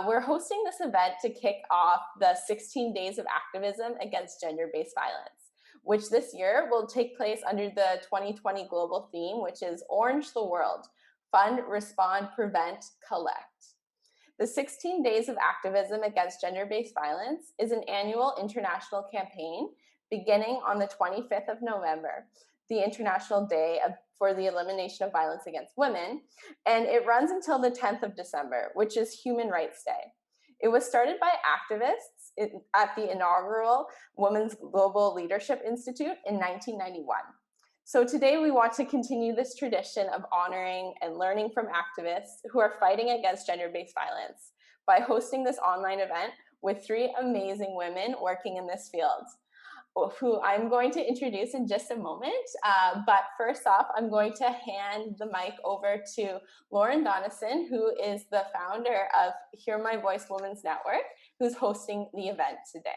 We're hosting this event to kick off the 16 Days of Activism Against Gender-Based Violence, which this year will take place under the 2020 global theme, which is Orange the World, Fund, Respond, Prevent, Collect. The 16 Days of Activism Against Gender-Based Violence is an annual international campaign beginning on the 25th of November, the International Day for the Elimination of Violence Against Women, and it runs until the 10th of December, which is Human Rights Day. It was started by activists at the inaugural Women's Global Leadership Institute in 1991. So today we want to continue this tradition of honoring and learning from activists who are fighting against gender-based violence by hosting this online event with 3 amazing women working in this field, who I'm going to introduce in just a moment. But first off, I'm going to hand the mic over to Lauren Donison, who is the founder of Hear My Voice Women's Network, who's hosting the event today.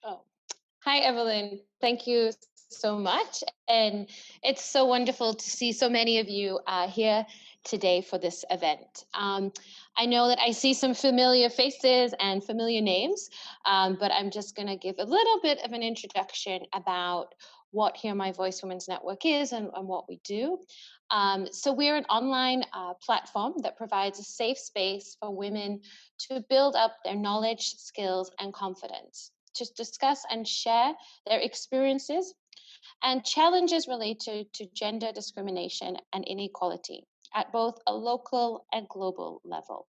Oh, hi, Evelyn. Thank you so much. And it's so wonderful to see so many of you here today for this event. I know that I see some familiar faces and familiar names, but I'm just going to give a little bit of an introduction about what Hear My Voice Women's Network is and what we do. So we're an online platform that provides a safe space for women to build up their knowledge, skills, and confidence, to discuss and share their experiences and challenges related to gender discrimination and inequality at both a local and global level.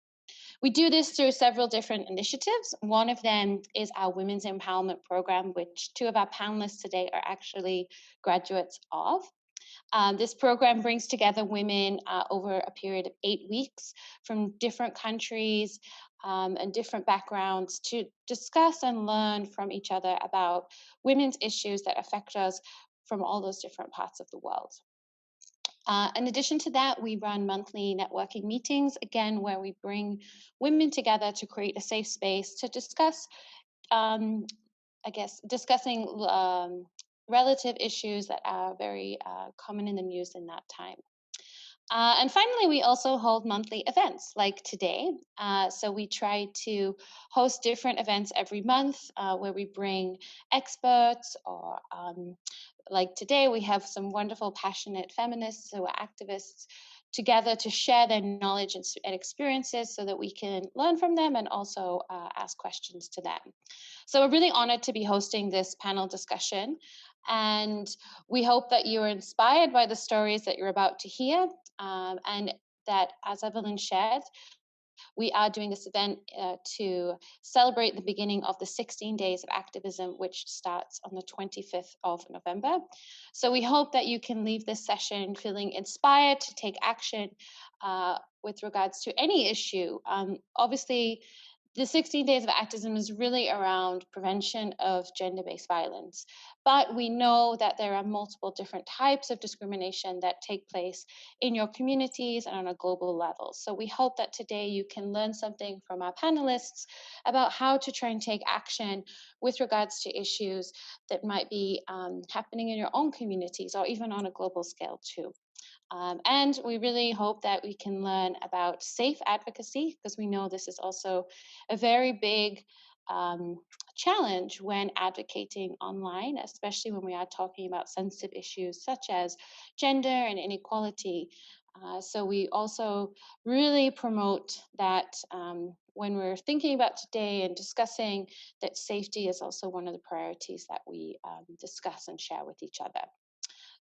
We do this through several different initiatives. One of them is our Women's Empowerment Program, which 2 of our panelists today are actually graduates of. This program brings together women over a period of 8 weeks from different countries and different backgrounds to discuss and learn from each other about women's issues that affect us from all those different parts of the world. In addition to that, we run monthly networking meetings, again, where we bring women together to create a safe space to discuss, discussing relative issues that are very common in the news in that time. And finally, we also hold monthly events like today. So we try to host different events every month where we bring experts or like today, we have some wonderful, passionate feminists who are activists together to share their knowledge and experiences so that we can learn from them and also ask questions to them. So we're really honored to be hosting this panel discussion. And we hope that you're inspired by the stories that you're about to hear and that, as Evelyn shared, we are doing this event to celebrate the beginning of the 16 Days of Activism, which starts on the 25th of November. So we hope that you can leave this session feeling inspired to take action with regards to any issue. Obviously, the 16 Days of Activism is really around prevention of gender-based violence. But we know that there are multiple different types of discrimination that take place in your communities and on a global level. So we hope that today you can learn something from our panelists about how to try and take action with regards to issues that might be happening in your own communities or even on a global scale too. And we really hope that we can learn about safe advocacy, because we know this is also a very big challenge when advocating online, especially when we are talking about sensitive issues such as gender and inequality. So we also really promote that when we're thinking about today and discussing that safety is also one of the priorities that we discuss and share with each other.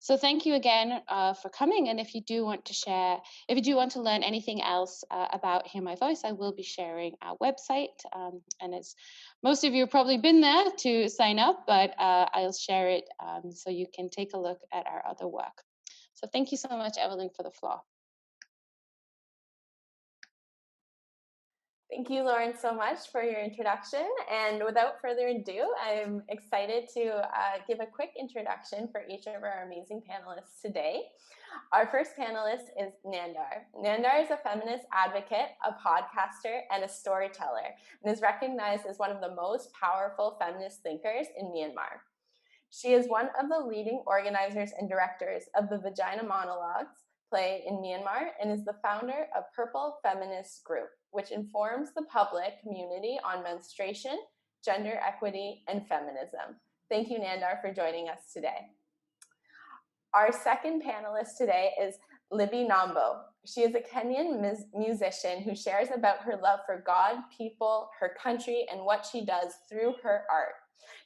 So thank you again for coming. And if you do want to share, if you do want to learn anything else about Hear My Voice, I will be sharing our website. And as most of you have probably been there to sign up, but I'll share it so you can take a look at our other work. So thank you so much, Evelyn, for the floor. Thank you, Lauren, so much for your introduction. And without further ado, I'm excited to give a quick introduction for each of our amazing panelists today. Our first panelist is Nandar. Nandar is a feminist advocate, a podcaster, and a storyteller, and is recognized as one of the most powerful feminist thinkers in Myanmar. She is one of the leading organizers and directors of the Vagina Monologues, play in Myanmar and is the founder of Purple Feminist Group, which informs the public community on menstruation, gender equity, and feminism. Thank you, Nandar, for joining us today. Our second panelist today is Libby Ndambo. She is a Kenyan musician who shares about her love for God, people, her country, and what she does through her art.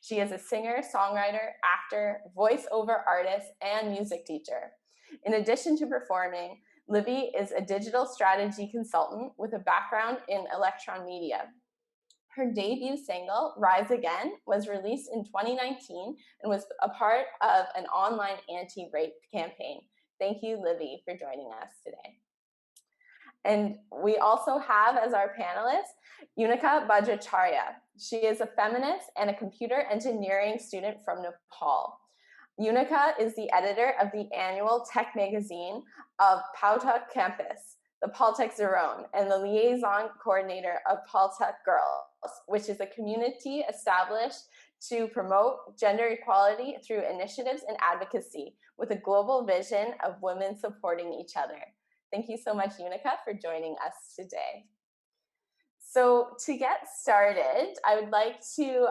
She is a singer, songwriter, actor, voiceover artist, and music teacher. In addition to performing, Libby is a digital strategy consultant with a background in electron media. Her debut single, Rise Again, was released in 2019 and was a part of an online anti-rape campaign. Thank you, Libby, for joining us today. And we also have as our panelist, Yunika Bajracharya. She is a feminist and a computer engineering student from Nepal. Yunika is the editor of the annual tech magazine of Pauta Campus, the Paltech Zone, and the liaison coordinator of Paltech Girls, which is a community established to promote gender equality through initiatives and advocacy with a global vision of women supporting each other. Thank you so much, Yunika, for joining us today. So to get started, I would like to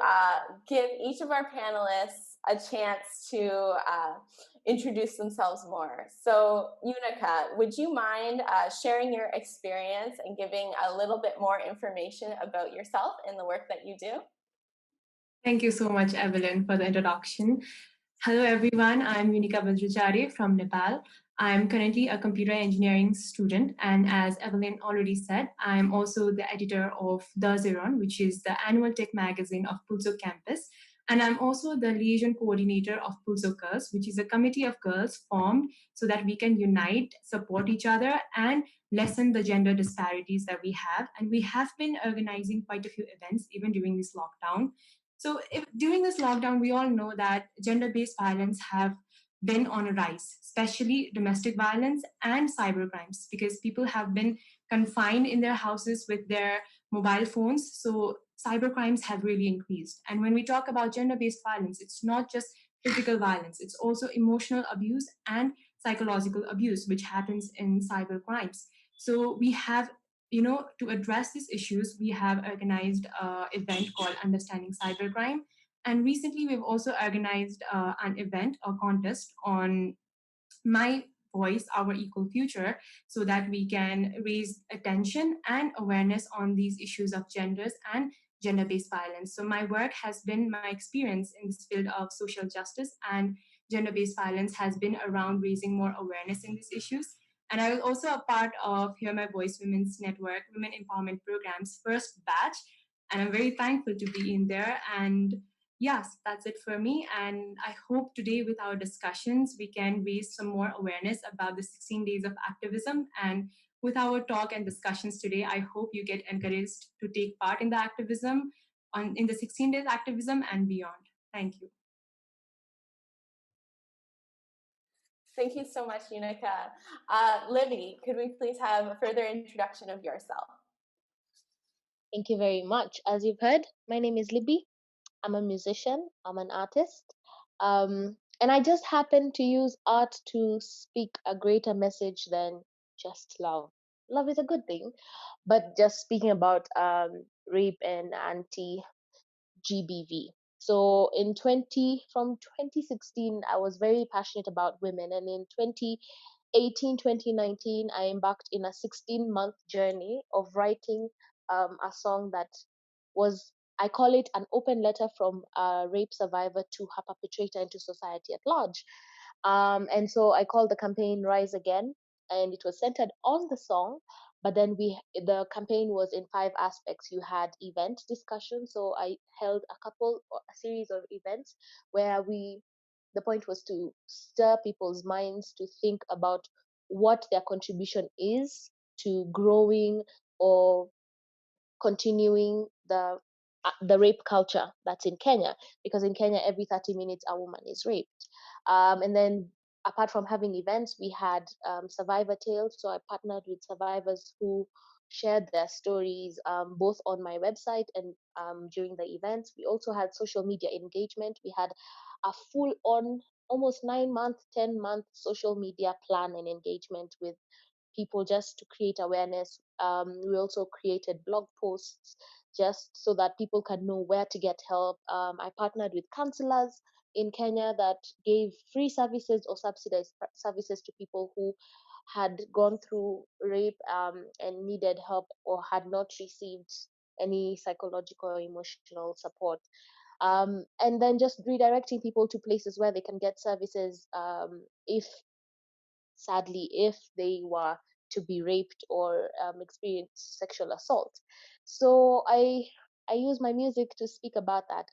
give each of our panelists a chance to introduce themselves more. So Yunika, would you mind sharing your experience and giving a little bit more information about yourself and the work that you do? Thank you so much, Evelyn, for the introduction. Hello, everyone. I'm Yunika Bajracharya from Nepal. I'm currently a computer engineering student, and as Evelyn already said, I'm also the editor of The Zeron, which is the annual tech magazine of Pulso Campus. And I'm also the liaison coordinator of Pulso Girls, which is a committee of girls formed so that we can unite, support each other, and lessen the gender disparities that we have. And we have been organizing quite a few events even during this lockdown. So during this lockdown, we all know that gender-based violence have been on a rise, especially domestic violence and cybercrimes, because people have been confined in their houses with their mobile phones. So cybercrimes have really increased. And when we talk about gender-based violence, it's not just physical violence, it's also emotional abuse and psychological abuse, which happens in cybercrimes. So we have, to address these issues, we have organized an event called Understanding Cybercrime. And recently, we've also organized an event, a contest on My Voice, Our Equal Future, so that we can raise attention and awareness on these issues of genders and gender-based violence. So my work has been, my experience in this field of social justice and gender-based violence has been around raising more awareness in these issues. And I was also a part of Hear My Voice Women's Network Women Empowerment Program's first batch. And I'm very thankful to be in there. And yes, that's it for me. And I hope today with our discussions, we can raise some more awareness about the 16 days of activism. And with our talk and discussions today, I hope you get encouraged to take part in the activism, in the 16 days activism and beyond. Thank you. Thank you so much, Yunika. Libby, could we please have a further introduction of yourself? Thank you very much. As you've heard, my name is Libby. I'm a musician, I'm an artist. And I just happen to use art to speak a greater message than just love. Love is a good thing, but just speaking about rape and anti GBV. So from 2016, I was very passionate about women, and in 2018, 2019, I embarked in a 16-month journey of writing a song that was, I call it an open letter from a rape survivor to her perpetrator and to society at large. And so I called the campaign Rise Again, and it was centered on the song. But then the campaign was in 5 aspects. You had event discussion, so I held a series of events where the point was to stir people's minds to think about what their contribution is to growing or continuing the rape culture that's in Kenya, because in Kenya every 30 minutes a woman is raped. And then apart from having events, we had survivor tales. So I partnered with survivors who shared their stories both on my website and during the events. We also had social media engagement. We had a full-on almost 9-month, 10-month social media plan and engagement with people just to create awareness. We also created blog posts just so that people can know where to get help. I partnered with counselors in Kenya that gave free services or subsidized services to people who had gone through rape and needed help or had not received any psychological or emotional support. And then just redirecting people to places where they can get services if sadly, if they were to be raped or experience sexual assault. So I use my music to speak about that,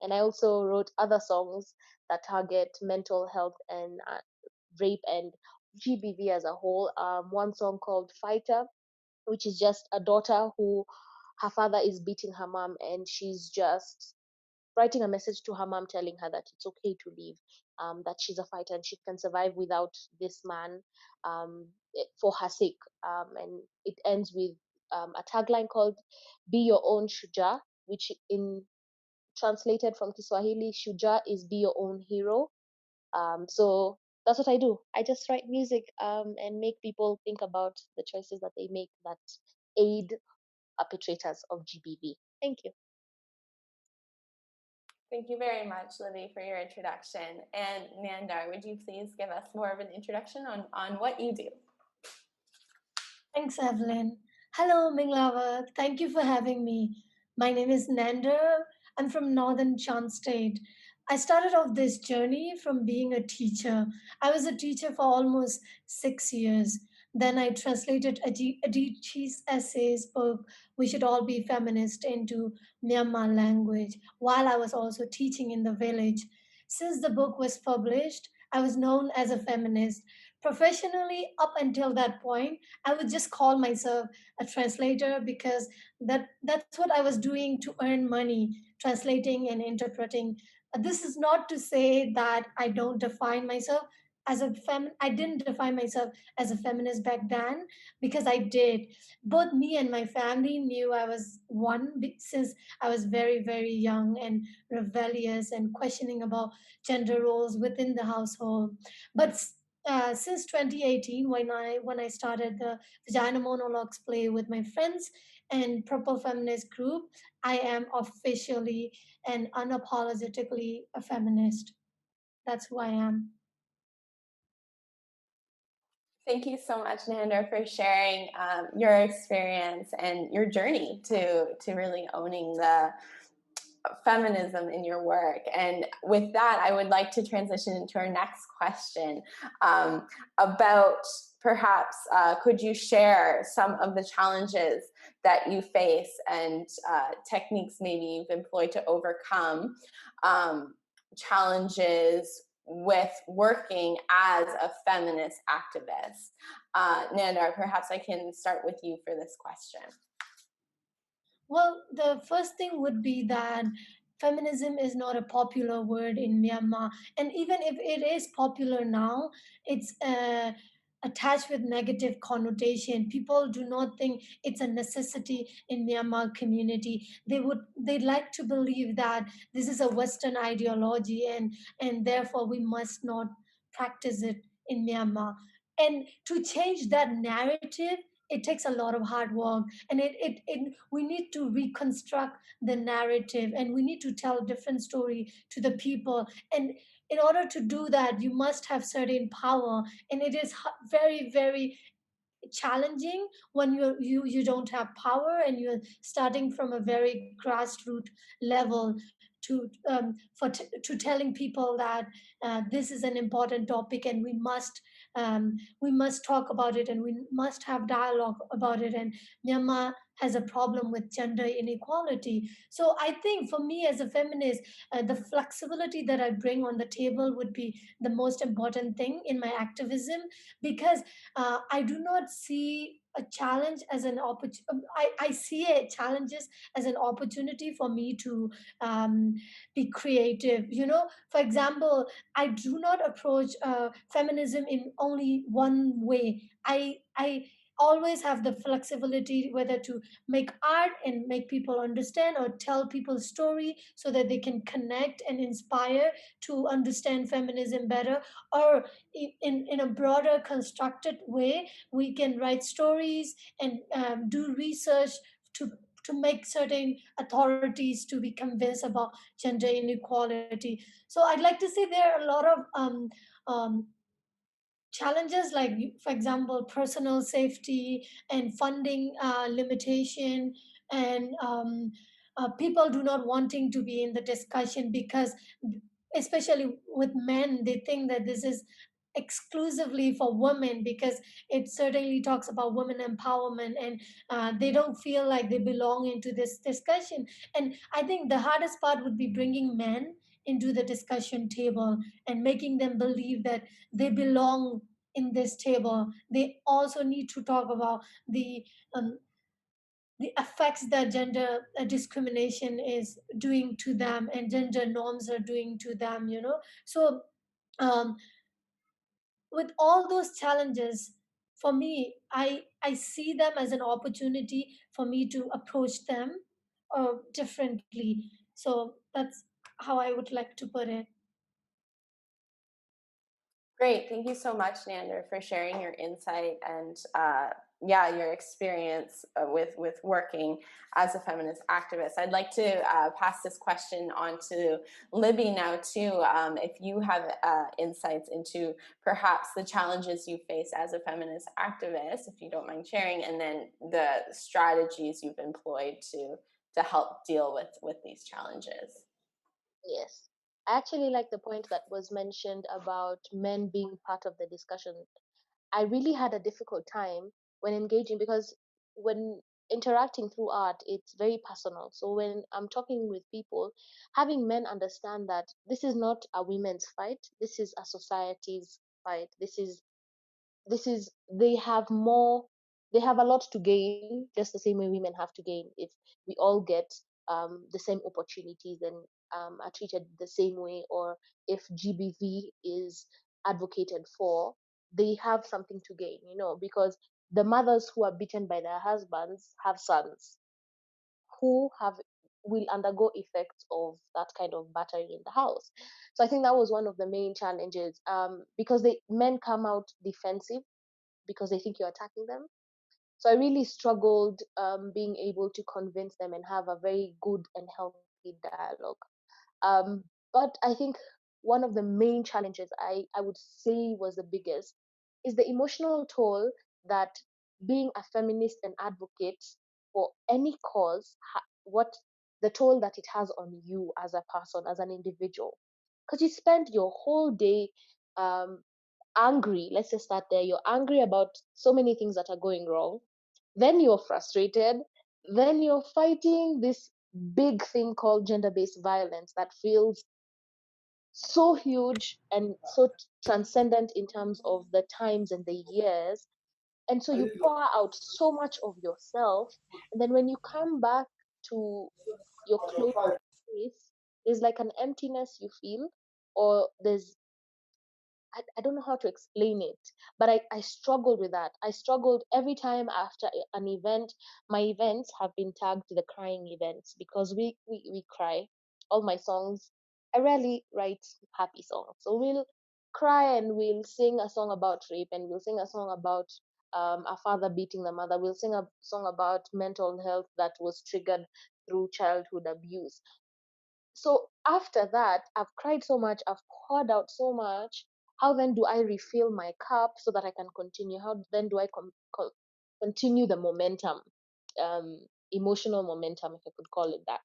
and I also wrote other songs that target mental health and rape and GBV as a whole. One song called "Fighter," which is just a daughter who her father is beating her mom, and she's just writing a message to her mom telling her that it's okay to leave, that she's a fighter and she can survive without this man for her sake. And it ends with a tagline called "Be Your Own Shujaa," which in translated from Kiswahili, Shujaa is be your own hero. So that's what I do. I just write music and make people think about the choices that they make that aid perpetrators of GBV. Thank you. Thank you very much, Libby, for your introduction. And Nandar, would you please give us more of an introduction on what you do? Thanks, Evelyn. Hello, Minglava. Thank you for having me. My name is Nandar. I'm from Northern Chan State. I started off this journey from being a teacher. I was a teacher for almost 6 years. Then I translated Adichie's essays book, We Should All Be Feminist, into Myanmar language while I was also teaching in the village. Since the book was published, I was known as a feminist. Professionally, up until that point, I would just call myself a translator because that's what I was doing to earn money, translating and interpreting. This is not to say that I don't define myself as a I didn't define myself as a feminist back then because I did. Both me and my family knew I was one since I was very, very young and rebellious and questioning about gender roles within the household. But since 2018, when I started the Vagina Monologues play with my friends and Purple Feminist group, I am officially and unapologetically a feminist. That's who I am. Thank you so much, Nandar, for sharing your experience and your journey to really owning the feminism in your work. And with that, I would like to transition into our next question about perhaps could you share some of the challenges that you face and techniques maybe you've employed to overcome challenges with working as a feminist activist? Nandar, perhaps I can start with you for this question. Well, the first thing would be that feminism is not a popular word in Myanmar. And even if it is popular now, it's attached with negative connotation. People do not think it's a necessity in Myanmar community. They'd like to believe that this is a Western ideology and therefore we must not practice it in Myanmar. And to change that narrative, it takes a lot of hard work and we need to reconstruct the narrative and we need to tell a different story to the people. And in order to do that, you must have certain power, and it is very, very challenging when you don't have power and you're starting from a very grassroots level to telling people that this is an important topic and we must talk about it and we must have dialogue about it. And Myanmar has a problem with gender inequality. So I think for me as a feminist, the flexibility that I bring on the table would be the most important thing in my activism, because I do not see a challenge as an opportunity. I see challenges as an opportunity for me to be creative. For example, I do not approach feminism in only one way. I always have the flexibility whether to make art and make people understand, or tell people's story so that they can connect and inspire to understand feminism better, or in a broader constructed way we can write stories and do research to make certain authorities to be convinced about gender inequality. So I'd like to say there are a lot of um, challenges like, for example, personal safety and funding limitation, and people do not wanting to be in the discussion because, especially with men, they think that this is exclusively for women because it certainly talks about women empowerment, and they don't feel like they belong into this discussion. And I think the hardest part would be bringing men into the discussion table and making them believe that they belong in this table. They also need to talk about um, the effects that gender discrimination is doing to them and gender norms are doing to them. So um, with all those challenges, for me, I see them as an opportunity for me to approach them differently. So that's how I would like to put it. Great. Thank you so much, Nandar, for sharing your insight and your experience with working as a feminist activist. I'd like to pass this question on to Libby now, too. If you have insights into perhaps the challenges you face as a feminist activist, if you don't mind sharing, and then the strategies you've employed to help deal with these challenges. Yes. I actually like the point that was mentioned about men being part of the discussion. I really had a difficult time when engaging, because when interacting through art, it's very personal. So when I'm talking with people, having men understand that this is not a women's fight, this is a society's fight. This is they have more, they have a lot to gain, just the same way women have to gain. If we all get the same opportunities and are treated the same way, or if GBV is advocated for, they have something to gain, because the mothers who are beaten by their husbands have sons who have will undergo effects of that kind of battering in the house. So I think that was one of the main challenges, because the men come out defensive because they think you're attacking them. So I really struggled being able to convince them and have a very good and healthy dialogue. But I think one of the main challenges I would say was the biggest is the emotional toll that being a feminist and advocate for any cause, what the toll that it has on you as a person, as an individual. Because you spend your whole day um, angry. Let's just start there. You're angry about so many things that are going wrong. Then you're frustrated. Then you're fighting this big thing called gender based violence that feels so huge and so transcendent in terms of the times and the years. And so you pour out so much of yourself. And then when you come back to your close space, there's like an emptiness you feel, or I don't know how to explain it, but I struggled with that. I struggled every time after an event. My events have been tagged the crying events because we cry. All my songs, I rarely write happy songs. So we'll cry and we'll sing a song about rape, and we'll sing a song about a father beating the mother. We'll sing a song about mental health that was triggered through childhood abuse. So after that, I've cried so much, I've poured out so much. How then do I refill my cup so that I can continue? How then do I continue the momentum, um, emotional momentum, if I could call it that?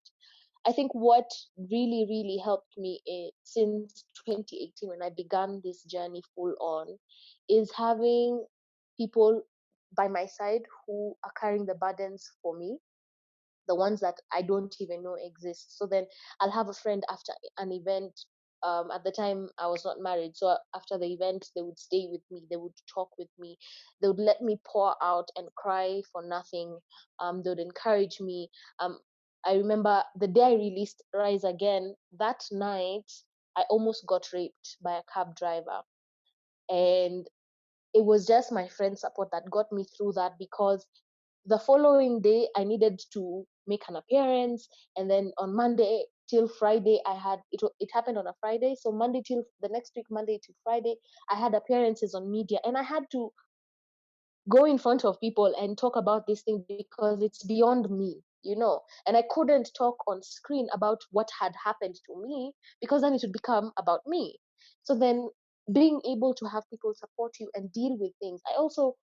I think what really, really helped me since 2018, when I began this journey full on, is having people by my side who are carrying the burdens for me, the ones that I don't even know exist. So then I'll have a friend after an event. At the time, I was not married. So after the event, they would stay with me. They would talk with me. They would let me pour out and cry for nothing. They would encourage me. I remember the day I released Rise Again, that night, I almost got raped by a cab driver. And it was just my friend's support that got me through that, because the following day I needed to make an appearance, and then on Monday till Friday I had it happened on a Friday, so Monday till the next week, Monday till Friday, I had appearances on media, and I had to go in front of people and talk about this thing because it's beyond me, and I couldn't talk on screen about what had happened to me, because then it would become about me. So then, being able to have people support you and deal with things, I also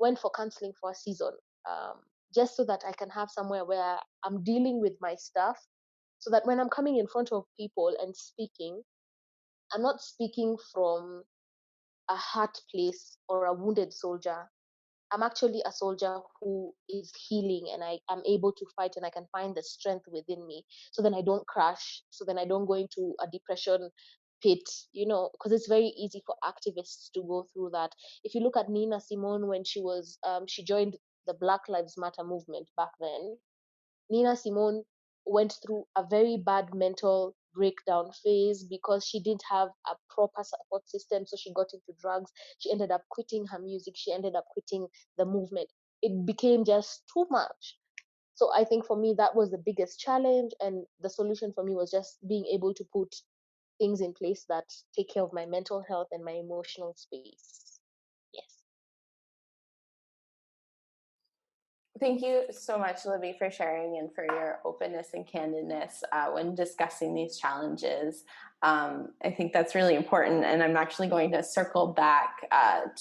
went for counseling for a season, um, just so that I can have somewhere where I'm dealing with my stuff, so that when I'm coming in front of people and speaking, I'm not speaking from a hurt place or a wounded soldier. I'm actually a soldier who is healing, and I am able to fight, and I can find the strength within me. So then I don't crash. So then I don't go into a depression pit, because it's very easy for activists to go through that. If you look at Nina Simone, when she joined the Black Lives Matter movement back then, Nina Simone went through a very bad mental breakdown phase because she didn't have a proper support system. So she got into drugs. She ended up quitting her music. She ended up quitting the movement. It became just too much. So I think for me, that was the biggest challenge. And the solution for me was just being able to put things in place that take care of my mental health and my emotional space. Yes. Thank you so much, Libby, for sharing and for your openness and candidness when discussing these challenges. I think that's really important, and I'm actually going to circle back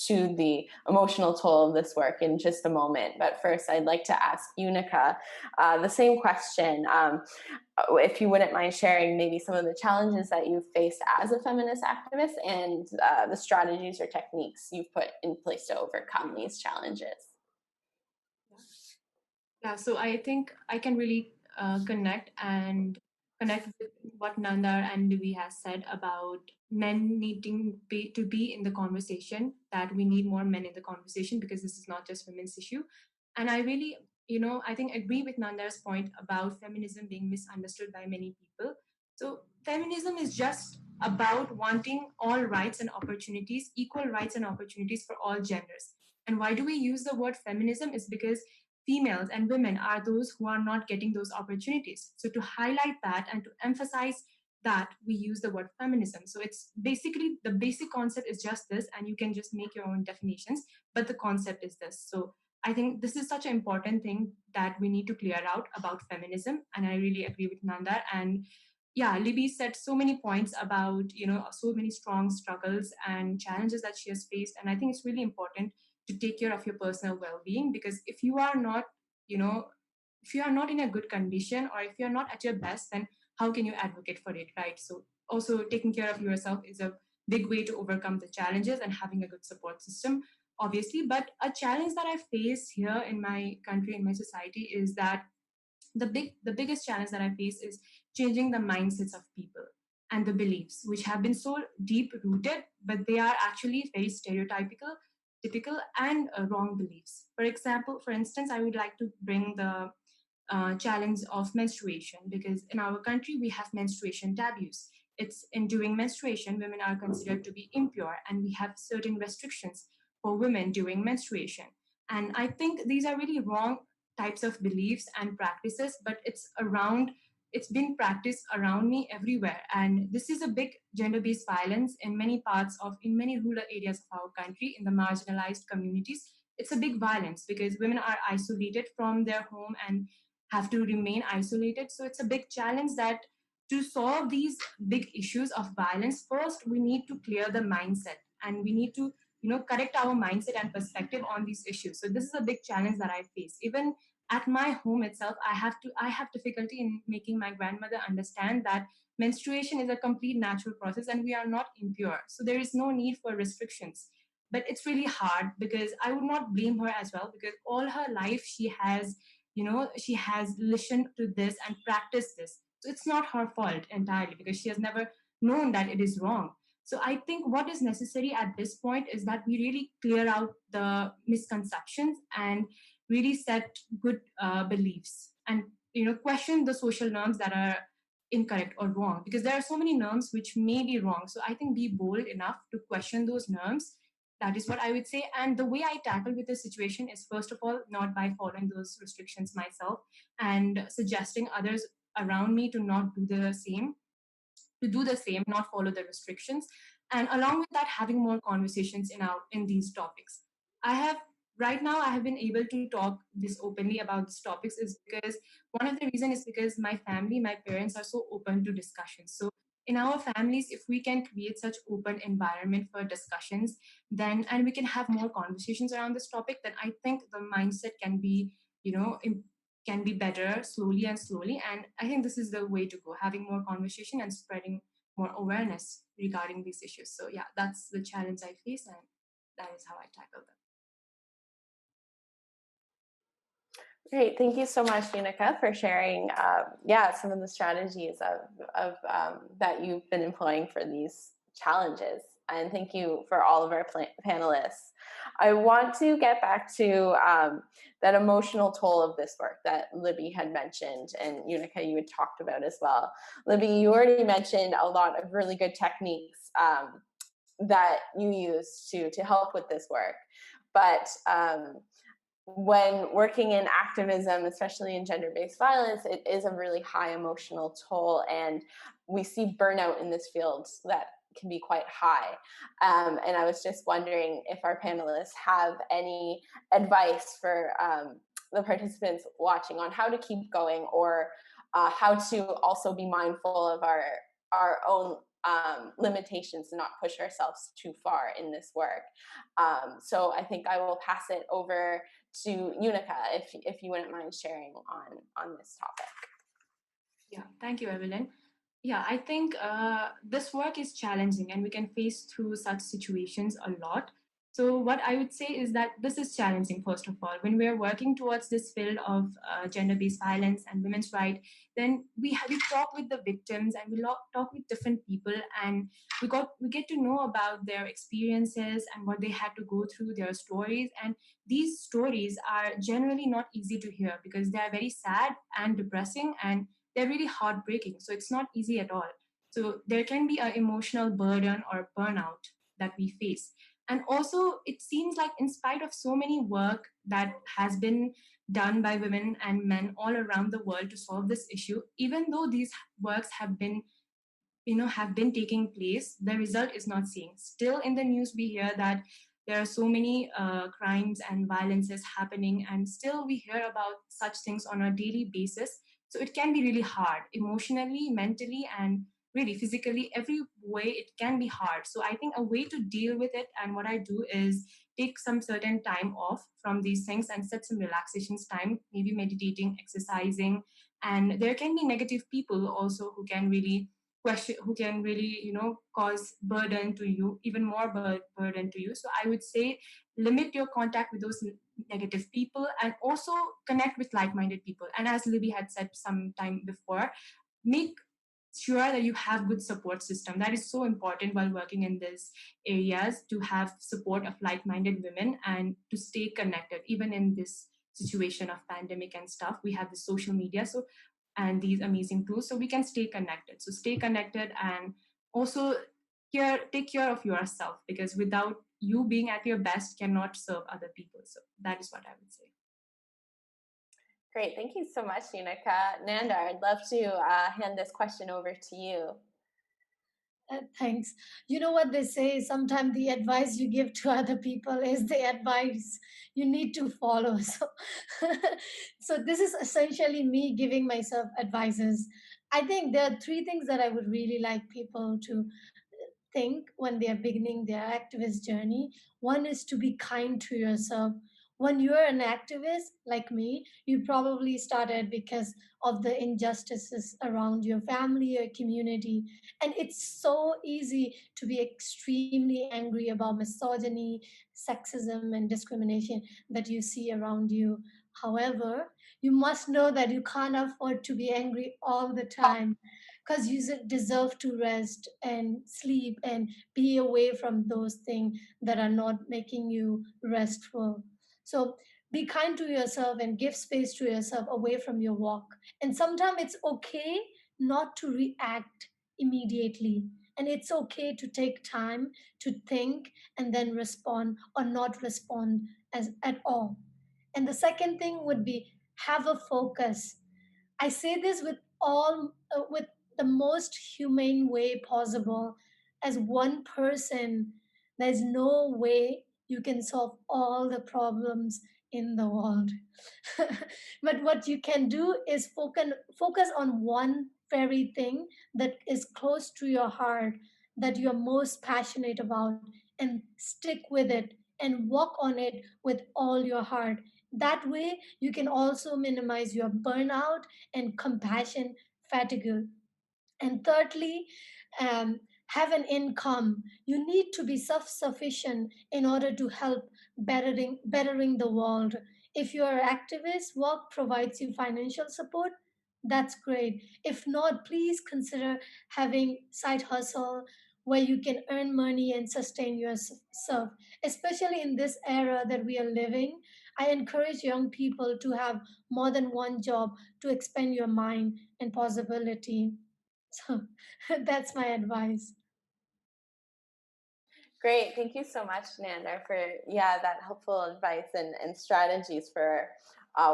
to the emotional toll of this work in just a moment. But first, I'd like to ask Yunika the same question. If you wouldn't mind sharing maybe some of the challenges that you've faced as a feminist activist and the strategies or techniques you've put in place to overcome these challenges. Yeah, so I think I can really connect with what Nandar and Libby has said about men needing to be in the conversation, that we need more men in the conversation because this is not just women's issue. And I really, I think agree with Nandar's point about feminism being misunderstood by many people. So feminism is just about wanting all rights and opportunities, equal rights and opportunities for all genders. And why do we use the word feminism is because females and women are those who are not getting those opportunities. So to highlight that and to emphasize that, we use the word feminism. So it's basically the basic concept is just this, and you can just make your own definitions, but the concept is this. So I think this is such an important thing that we need to clear out about feminism, and I really agree with Nandar. And yeah, Libby said so many points about so many strong struggles and challenges that she has faced, and I think it's really important to take care of your personal well-being, because if you are not you know if you are not in a good condition, or if you're not at your best, then how can you advocate for it, right? So also taking care of yourself is a big way to overcome the challenges, and having a good support system, obviously. But a challenge that I face here in my country, in my society, is that the biggest challenge that I face is changing the mindsets of people and the beliefs, which have been so deep rooted, but they are actually very stereotypical, typical, and wrong beliefs. For instance, I would like to bring the challenge of menstruation, because in our country we have menstruation taboos. It's in during menstruation, women are considered to be impure, and we have certain restrictions for women during menstruation. And I think these are really wrong types of beliefs and practices, but it's been practiced around me everywhere. And this is a big gender-based violence in many rural areas of our country, in the marginalized communities. It's a big violence because women are isolated from their home and have to remain isolated. So it's a big challenge that to solve these big issues of violence, first we need to clear the mindset, and we need to correct our mindset and perspective on these issues. So this is a big challenge that I face. Even at my home itself, I have difficulty in making my grandmother understand that menstruation is a complete natural process and we are not impure, so there is no need for restrictions. But it's really hard, because I would not blame her as well, because all her life she has listened to this and practiced this. So it's not her fault entirely, because she has never known that it is wrong. So I think what is necessary at this point is that we really clear out the misconceptions and really set good beliefs, and question the social norms that are incorrect or wrong, because there are so many norms which may be wrong. So I think be bold enough to question those norms, That is what I would say. And the way I tackle with this situation is, first of all, not by following those restrictions myself and suggesting others around me to not do the same, not follow the restrictions. And along with that, having more conversations in these topics. I have Right now I have been able to talk this openly about these topics is because one of the reasons is because my family, my parents are so open to discussions. So in our families, if we can create such open environment for discussions, then and we can have more conversations around this topic, then I think the mindset can be, can be better slowly and slowly. And I think this is the way to go, having more conversation and spreading more awareness regarding these issues. So yeah, that's the challenge I face, and that is how I tackle them. Great, thank you so much, Yunika, for sharing, some of the strategies of that you've been employing for these challenges. And thank you for all of our panelists. I want to get back to that emotional toll of this work that Libby had mentioned, and Yunika, you had talked about as well. Libby, you already mentioned a lot of really good techniques that you use to help with this work, but when working in activism, especially in gender-based violence, it is a really high emotional toll, and we see burnout in this field that can be quite high. And I was just wondering if our panelists have any advice for the participants watching on how to keep going, or how to also be mindful of our own limitations and not push ourselves too far in this work. So I think I will pass it over to Yunika, if you wouldn't mind sharing on this topic. Yeah, thank you, Evelyn. Yeah, I think this work is challenging, and we can face through such situations a lot. So what I would say is that this is challenging, first of all. When we're working towards this field of gender-based violence and women's rights, then we talk with the victims, and we talk with different people, and we get to know about their experiences and what they had to go through, their stories. And these stories are generally not easy to hear because they are very sad and depressing, and they're really heartbreaking. So it's not easy at all. So there can be an emotional burden or burnout that we face. And also, it seems like in spite of so many work that has been done by women and men all around the world to solve this issue, even though these works have been taking place, the result is not seen. Still in the news, we hear that there are so many crimes and violences happening, and still we hear about such things on a daily basis. So it can be really hard emotionally, mentally, and really physically. Every way it can be hard. So I think a way to deal with it, and what I do is take some certain time off from these things and set some relaxations time, maybe meditating, exercising. And there can be negative people also who can really cause burden to you, even more burden to you. So I would say limit your contact with those negative people, and also connect with like-minded people. And as Libby had said some time before, make sure that you have good support system. That is so important while working in these areas, to have support of like-minded women and to stay connected. Even in this situation of pandemic and stuff, we have the social media and these amazing tools, so we can stay connected. So stay connected, and also take care of yourself, because without you being at your best cannot serve other people. So that is what I would say. Great, thank you so much, Yunika. Nandar, I'd love to hand this question over to you. Thanks. You know what they say, sometimes the advice you give to other people is the advice you need to follow. So this is essentially me giving myself advices. I think there are three things that I would really like people to think when they are beginning their activist journey. One is to be kind to yourself. When you're an activist like me, you probably started because of the injustices around your family or community. And it's so easy to be extremely angry about misogyny, sexism, and discrimination that you see around you. However, you must know that you can't afford to be angry all the time, because you deserve to rest and sleep and be away from those things that are not making you restful. So be kind to yourself and give space to yourself away from your work. And sometimes it's okay not to react immediately. And it's okay to take time to think and then respond or not respond as at all. And the second thing would be have a focus. I say this with the most humane way possible. As one person, there's no way you can solve all the problems in the world. But what you can do is focus on one very thing that is close to your heart, that you're most passionate about, and stick with it and work on it with all your heart. That way, you can also minimize your burnout and compassion fatigue. And thirdly, have an income. You need to be self-sufficient in order to help bettering the world. If your activist work provides you financial support, that's great. If not, please consider having side hustle where you can earn money and sustain yourself. Especially in this era that we are living, I encourage young people to have more than one job to expand your mind and possibility. So that's my advice. Great. Thank you so much, Nandar, for that helpful advice and strategies for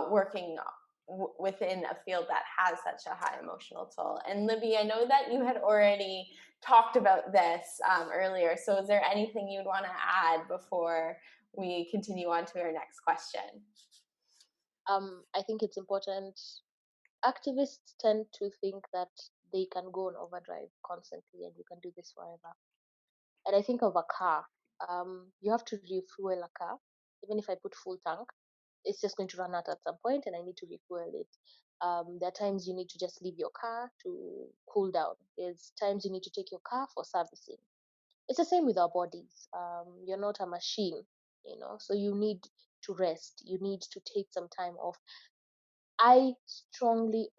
working within a field that has such a high emotional toll. And Libby, I know that you had already talked about this earlier. So is there anything you'd want to add before we continue on to our next question? I think it's important. Activists tend to think that they can go on overdrive constantly and you can do this forever. And I think of a car. You have to refuel a car. Even if I put full tank, it's just going to run out at some point and I need to refuel it. There are times you need to just leave your car to cool down. There's times you need to take your car for servicing. It's the same with our bodies. You're not a machine, so you need to rest. You need to take some time off. I strongly,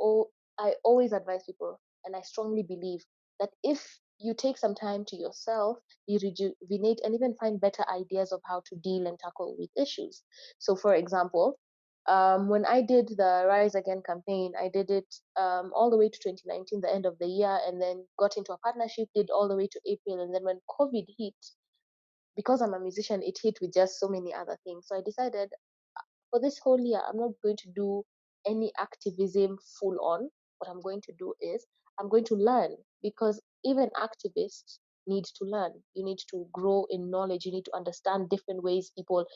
I always advise people, and I strongly believe that if you take some time to yourself, you rejuvenate and even find better ideas of how to deal and tackle with issues. So, for example, when I did the Rise Again campaign, I did it all the way to 2019, the end of the year, and then got into a partnership, did all the way to April. And then when COVID hit, because I'm a musician, it hit with just so many other things. So I decided for this whole year, I'm not going to do any activism full on. What I'm going to do is I'm going to learn, because even activists need to learn. You need to grow in knowledge. You need to understand different ways people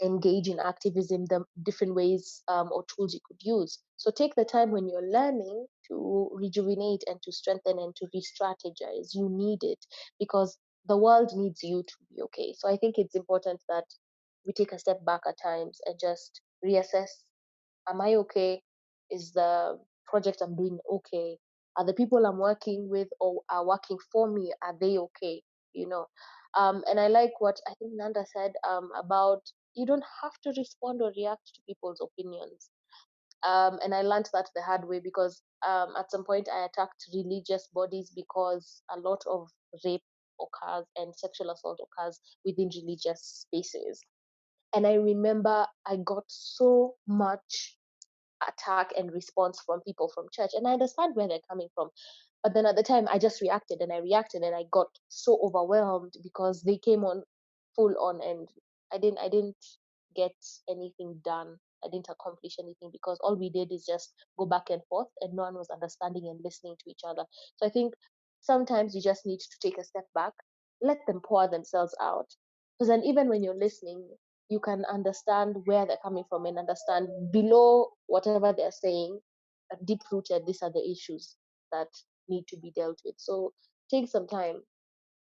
engage in activism, the different ways or tools you could use. So take the time when you're learning to rejuvenate and to strengthen and to re-strategize. You need it because the world needs you to be okay. So I think it's important that we take a step back at times and just reassess, am I okay? Is the project I'm doing okay? Are the people I'm working with or are working for me, are they okay? And I like what I think Nanda said about you don't have to respond or react to people's opinions. And I learned that the hard way because at some point I attacked religious bodies because a lot of rape occurs and sexual assault occurs within religious spaces. And I remember I got so much attack and response from people from church. And I understand where they're coming from. But then at the time, I just reacted and I reacted and I got so overwhelmed because they came on full on and I didn't get anything done. I didn't accomplish anything because all we did is just go back and forth and no one was understanding and listening to each other. So I think sometimes you just need to take a step back, let them pour themselves out. Because then even when you're listening, you can understand where they're coming from and understand below whatever they're saying, deep rooted, these are the issues that need to be dealt with. So take some time.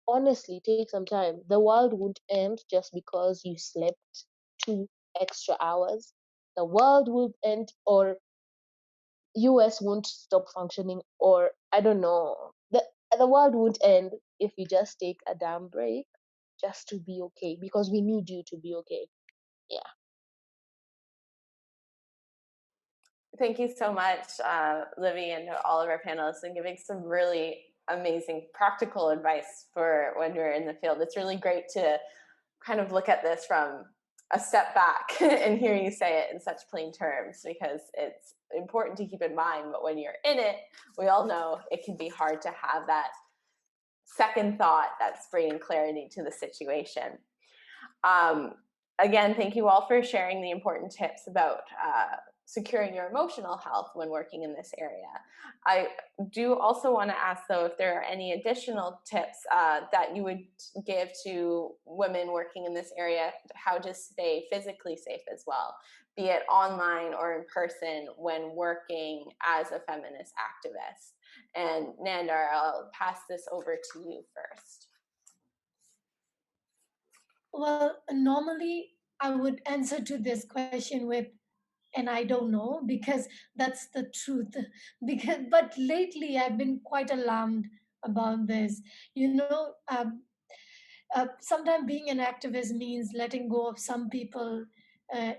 Honestly, take some time. The world won't end just because you slept 2 extra hours. The world will end, or US won't stop functioning, or I don't know. The world won't end if you just take a damn break just to be okay, because we need you to be okay. Yeah. Thank you so much, Libby, and to all of our panelists, and giving some really amazing practical advice for when you're in the field. It's really great to kind of look at this from a step back and hear you say it in such plain terms, because it's important to keep in mind. But when you're in it, we all know it can be hard to have that second thought that's bringing clarity to the situation. Again, thank you all for sharing the important tips about securing your emotional health when working in this area. I do also want to ask, though, if there are any additional tips that you would give to women working in this area, how to stay physically safe as well, be it online or in person when working as a feminist activist. And Nandar, I'll pass this over to you first. Well, normally I would answer to this question with, and I don't know, because that's the truth. But lately I've been quite alarmed about this. Sometimes being an activist means letting go of some people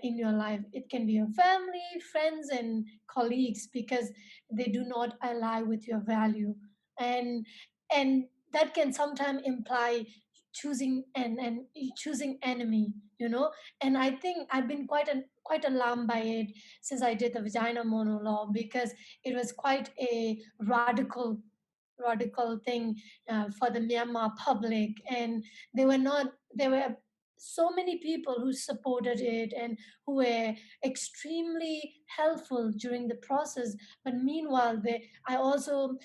in your life. It can be your family, friends, and colleagues because they do not ally with your value, and and that can sometimes imply choosing and choosing enemy. And I think I've been quite alarmed by it since I did the vagina monologue, because it was quite a radical thing for the Myanmar public, and there were so many people who supported it and who were extremely helpful during the process. But meanwhile, I also,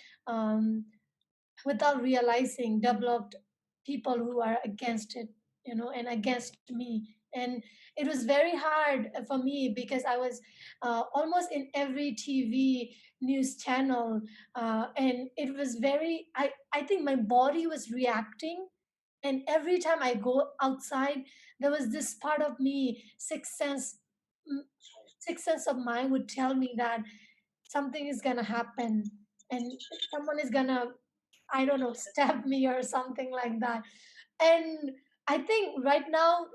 without realizing, developed people who are against it, and against me. And it was very hard for me because I was almost in every TV news channel, and it was I think my body was reacting. And every time I go outside, there was this part of me, mm, sixth sense of mine would tell me that something is gonna happen, and someone is gonna, I don't know, stab me or something like that. And I think right now,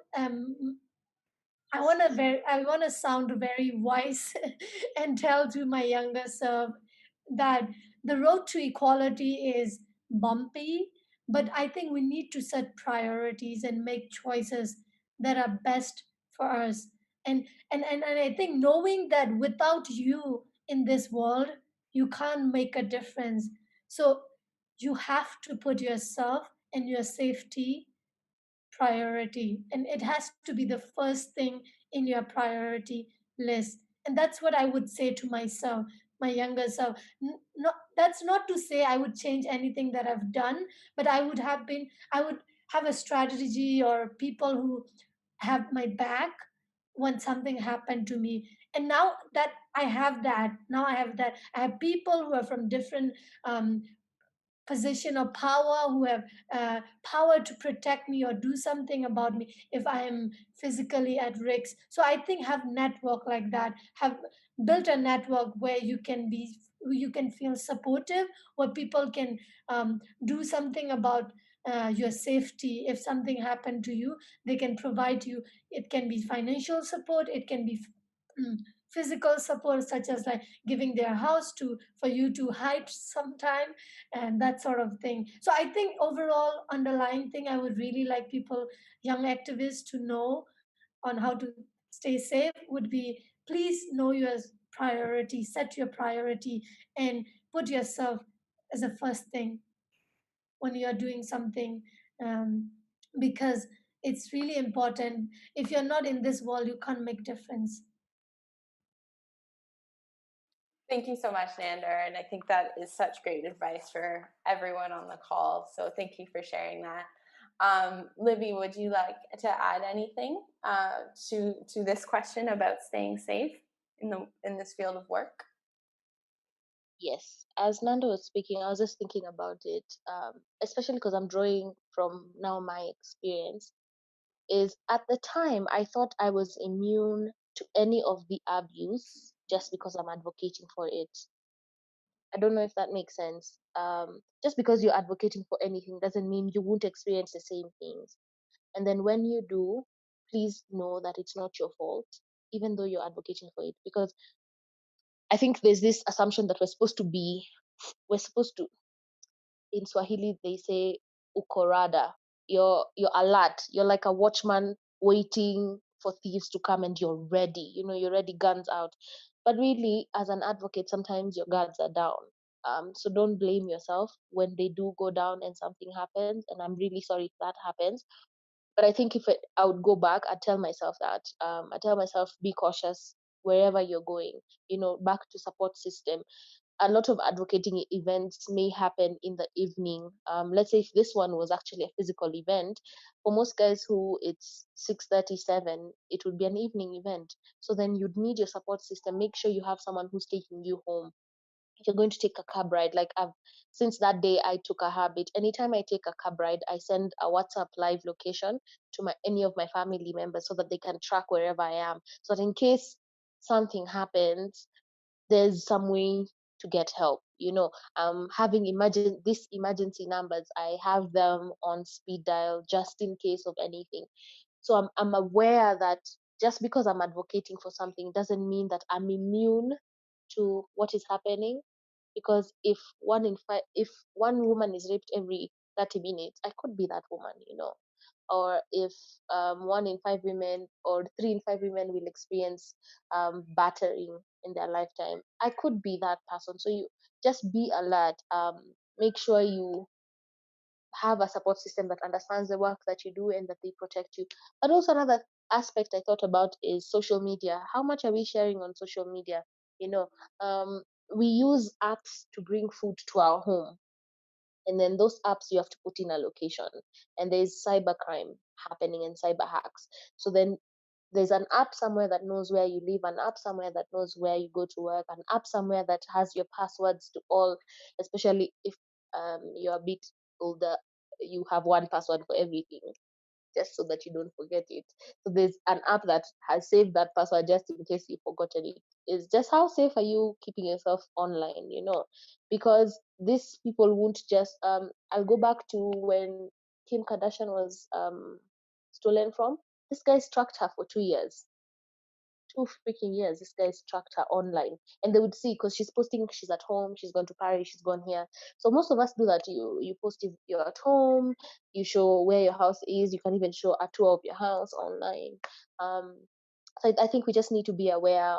I wanna sound very wise and tell to my younger self that the road to equality is bumpy, but I think we need to set priorities and make choices that are best for us. And I think knowing that without you in this world, you can't make a difference. So you have to put yourself and your safety priority, and it has to be the first thing in your priority list. And that's what I would say to myself, my younger self. Not, that's not to say I would change anything that I've done, but I would have a strategy or people who have my back when something happened to me. And now that I have people who are from different position of power, who have power to protect me or do something about me if I am physically at risk. So I think have network like that, have built a network where you can feel supportive, where people can do something about your safety. If something happened to you, they can provide you. It can be financial support, it can be mm, physical support, such as like giving their house to for you to hide sometime, and that sort of thing. So I think overall underlying thing I would really like people, young activists, to know on how to stay safe would be, please know your priority, set your priority, and put yourself as a first thing when you're doing something, um, because it's really important. If you're not in this world, you can't make difference. Thank you so much, Nandar. And I think that is such great advice for everyone on the call. So thank you for sharing that. Libby, would you like to add anything to this question about staying safe in this field of work? Yes, as Nando was speaking, I was just thinking about it, especially because I'm drawing from now my experience. Is at the time I thought I was immune to any of the abuse just because I'm advocating for it. I don't know if that makes sense. Just because you're advocating for anything doesn't mean you won't experience the same things. And then when you do, please know that it's not your fault, even though you're advocating for it. Because I think there's this assumption that we're supposed to, in Swahili, they say ukorada. You're alert. You're like a watchman waiting for thieves to come and you're ready. You're ready, guns out. But really, as an advocate, sometimes your guards are down. So don't blame yourself when they do go down and something happens. And I'm really sorry if that happens. But I think I would go back, I'd tell myself that. I tell myself, be cautious wherever you're going. Back to support system. A lot of advocating events may happen in the evening. Let's say if this one was actually a physical event, for most guys who it's 6:37, it would be an evening event. So then you'd need your support system. Make sure you have someone who's taking you home. If you're going to take a cab ride, like since that day I took a habit. Anytime I take a cab ride, I send a WhatsApp live location to any of my family members so that they can track wherever I am. So that in case something happens, there's some way to get help. Having these emergency numbers, I have them on speed dial just in case of anything. So I'm aware that just because I'm advocating for something doesn't mean that I'm immune to what is happening. Because if one woman is raped every 30 minutes, I could be that woman. Or if 1 in 5 women or 3 in 5 women will experience battering in their lifetime, I could be that person. So you just be alert. Make sure you have a support system that understands the work that you do and that they protect you. But also another aspect I thought about is social media. How much are we sharing on social media? You know, um, we use apps to bring food to our home, and then those apps you have to put in a location, and there's cybercrime happening and cyber hacks. So then there's an app somewhere that knows where you live, an app somewhere that knows where you go to work, an app somewhere that has your passwords to all, especially if you're a bit older, you have one password for everything just so that you don't forget it. So there's an app that has saved that password just in case you've forgotten it. It's just how safe are you keeping yourself online? Because these people won't just I'll go back to when Kim Kardashian was stolen from. This guy's tracked her for 2 years. 2 freaking years, this guy's tracked her online, and they would see because she's posting, she's at home, she's gone to Paris, she's gone here. So most of us do that. You post if you're at home, you show where your house is, you can even show a tour of your house online. So I think we just need to be aware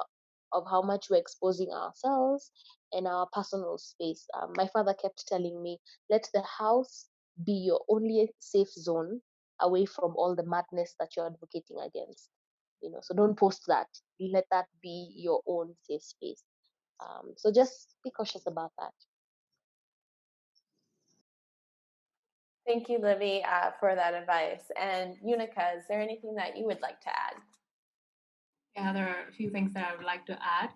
of how much we're exposing ourselves and our personal space. My father kept telling me, let the house be your only safe zone away from all the madness that you're advocating against. So don't post that. Let that be your own safe space. So just be cautious about that. Thank you, Libby, for that advice. And Yunika, is there anything that you would like to add? Yeah, there are a few things that I would like to add.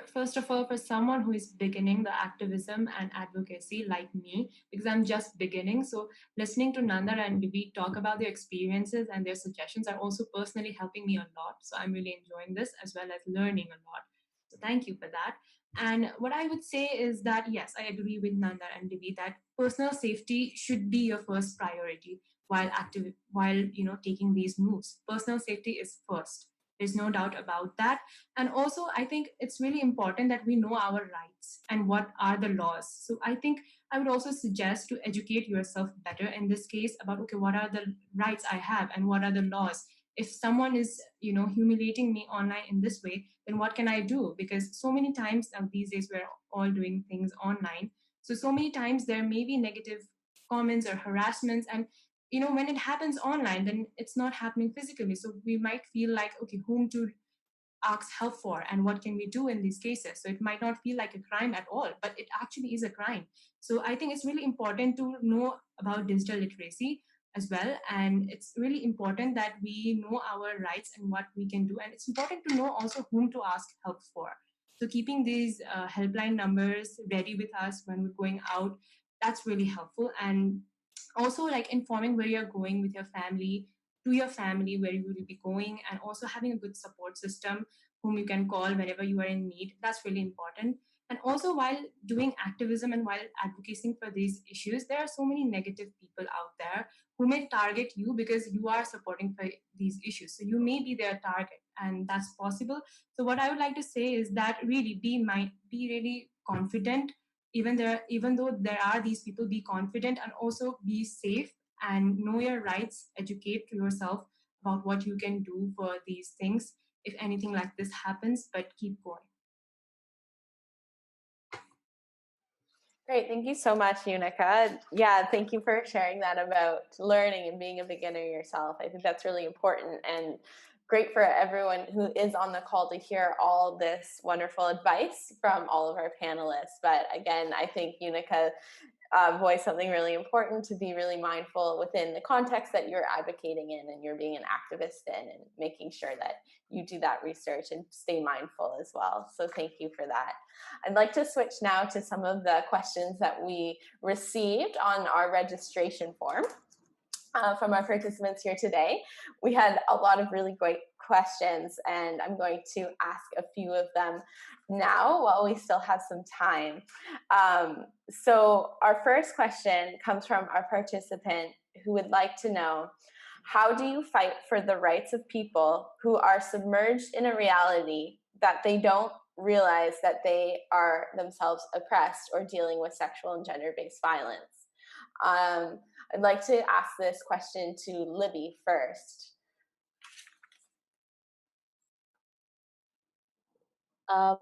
First of all, for someone who is beginning the activism and advocacy like me, because I'm just beginning, so listening to Nandar and Libby talk about their experiences and their suggestions are also personally helping me a lot. So I'm really enjoying this as well as learning a lot. So thank you for that. And what I would say is that, yes, I agree with Nandar and Libby that personal safety should be your first priority while taking these moves. Personal safety is first. There's no doubt about that. And also, I think it's really important that we know our rights and what are the laws. So I think I would also suggest to educate yourself better in this case about, okay, what are the rights I have and what are the laws? If someone is, humiliating me online in this way, then what can I do? Because so many times now these days we're all doing things online. So many times there may be negative comments or harassments, and when it happens online, then it's not happening physically. So we might feel like, okay, whom to ask help for and what can we do in these cases? So it might not feel like a crime at all, but it actually is a crime. So I think it's really important to know about digital literacy as well. And it's really important that we know our rights and what we can do. And it's important to know also whom to ask help for. So keeping these helpline numbers ready with us when we're going out, that's really helpful. And also like informing where you're going with your family, to your family, where you will be going, and also having a good support system whom you can call whenever you are in need. That's really important. And also, while doing activism and while advocating for these issues, there are so many negative people out there who may target you because you are supporting for these issues. So you may be their target, and that's possible. So what I would like to say is that really be really confident. Even though there are these people, be confident and also be safe and know your rights. Educate yourself about what you can do for these things if anything like this happens, but keep going. Great, thank you so much, Yunika. Yeah, thank you for sharing that about learning and being a beginner yourself. I think that's really important and great for everyone who is on the call to hear all this wonderful advice from all of our panelists. But again, I think Yunika voice something really important to be really mindful within the context that you're advocating in and you're being an activist in, and making sure that you do that research and stay mindful as well. So thank you for that. I'd like to switch now to some of the questions that we received on our registration form. From our participants here today. We had a lot of really great questions, and I'm going to ask a few of them now while we still have some time. So our first question comes from our participant who would like to know, how do you fight for the rights of people who are submerged in a reality that they don't realize that they are themselves oppressed or dealing with sexual and gender-based violence? I'd like to ask this question to Libby first. I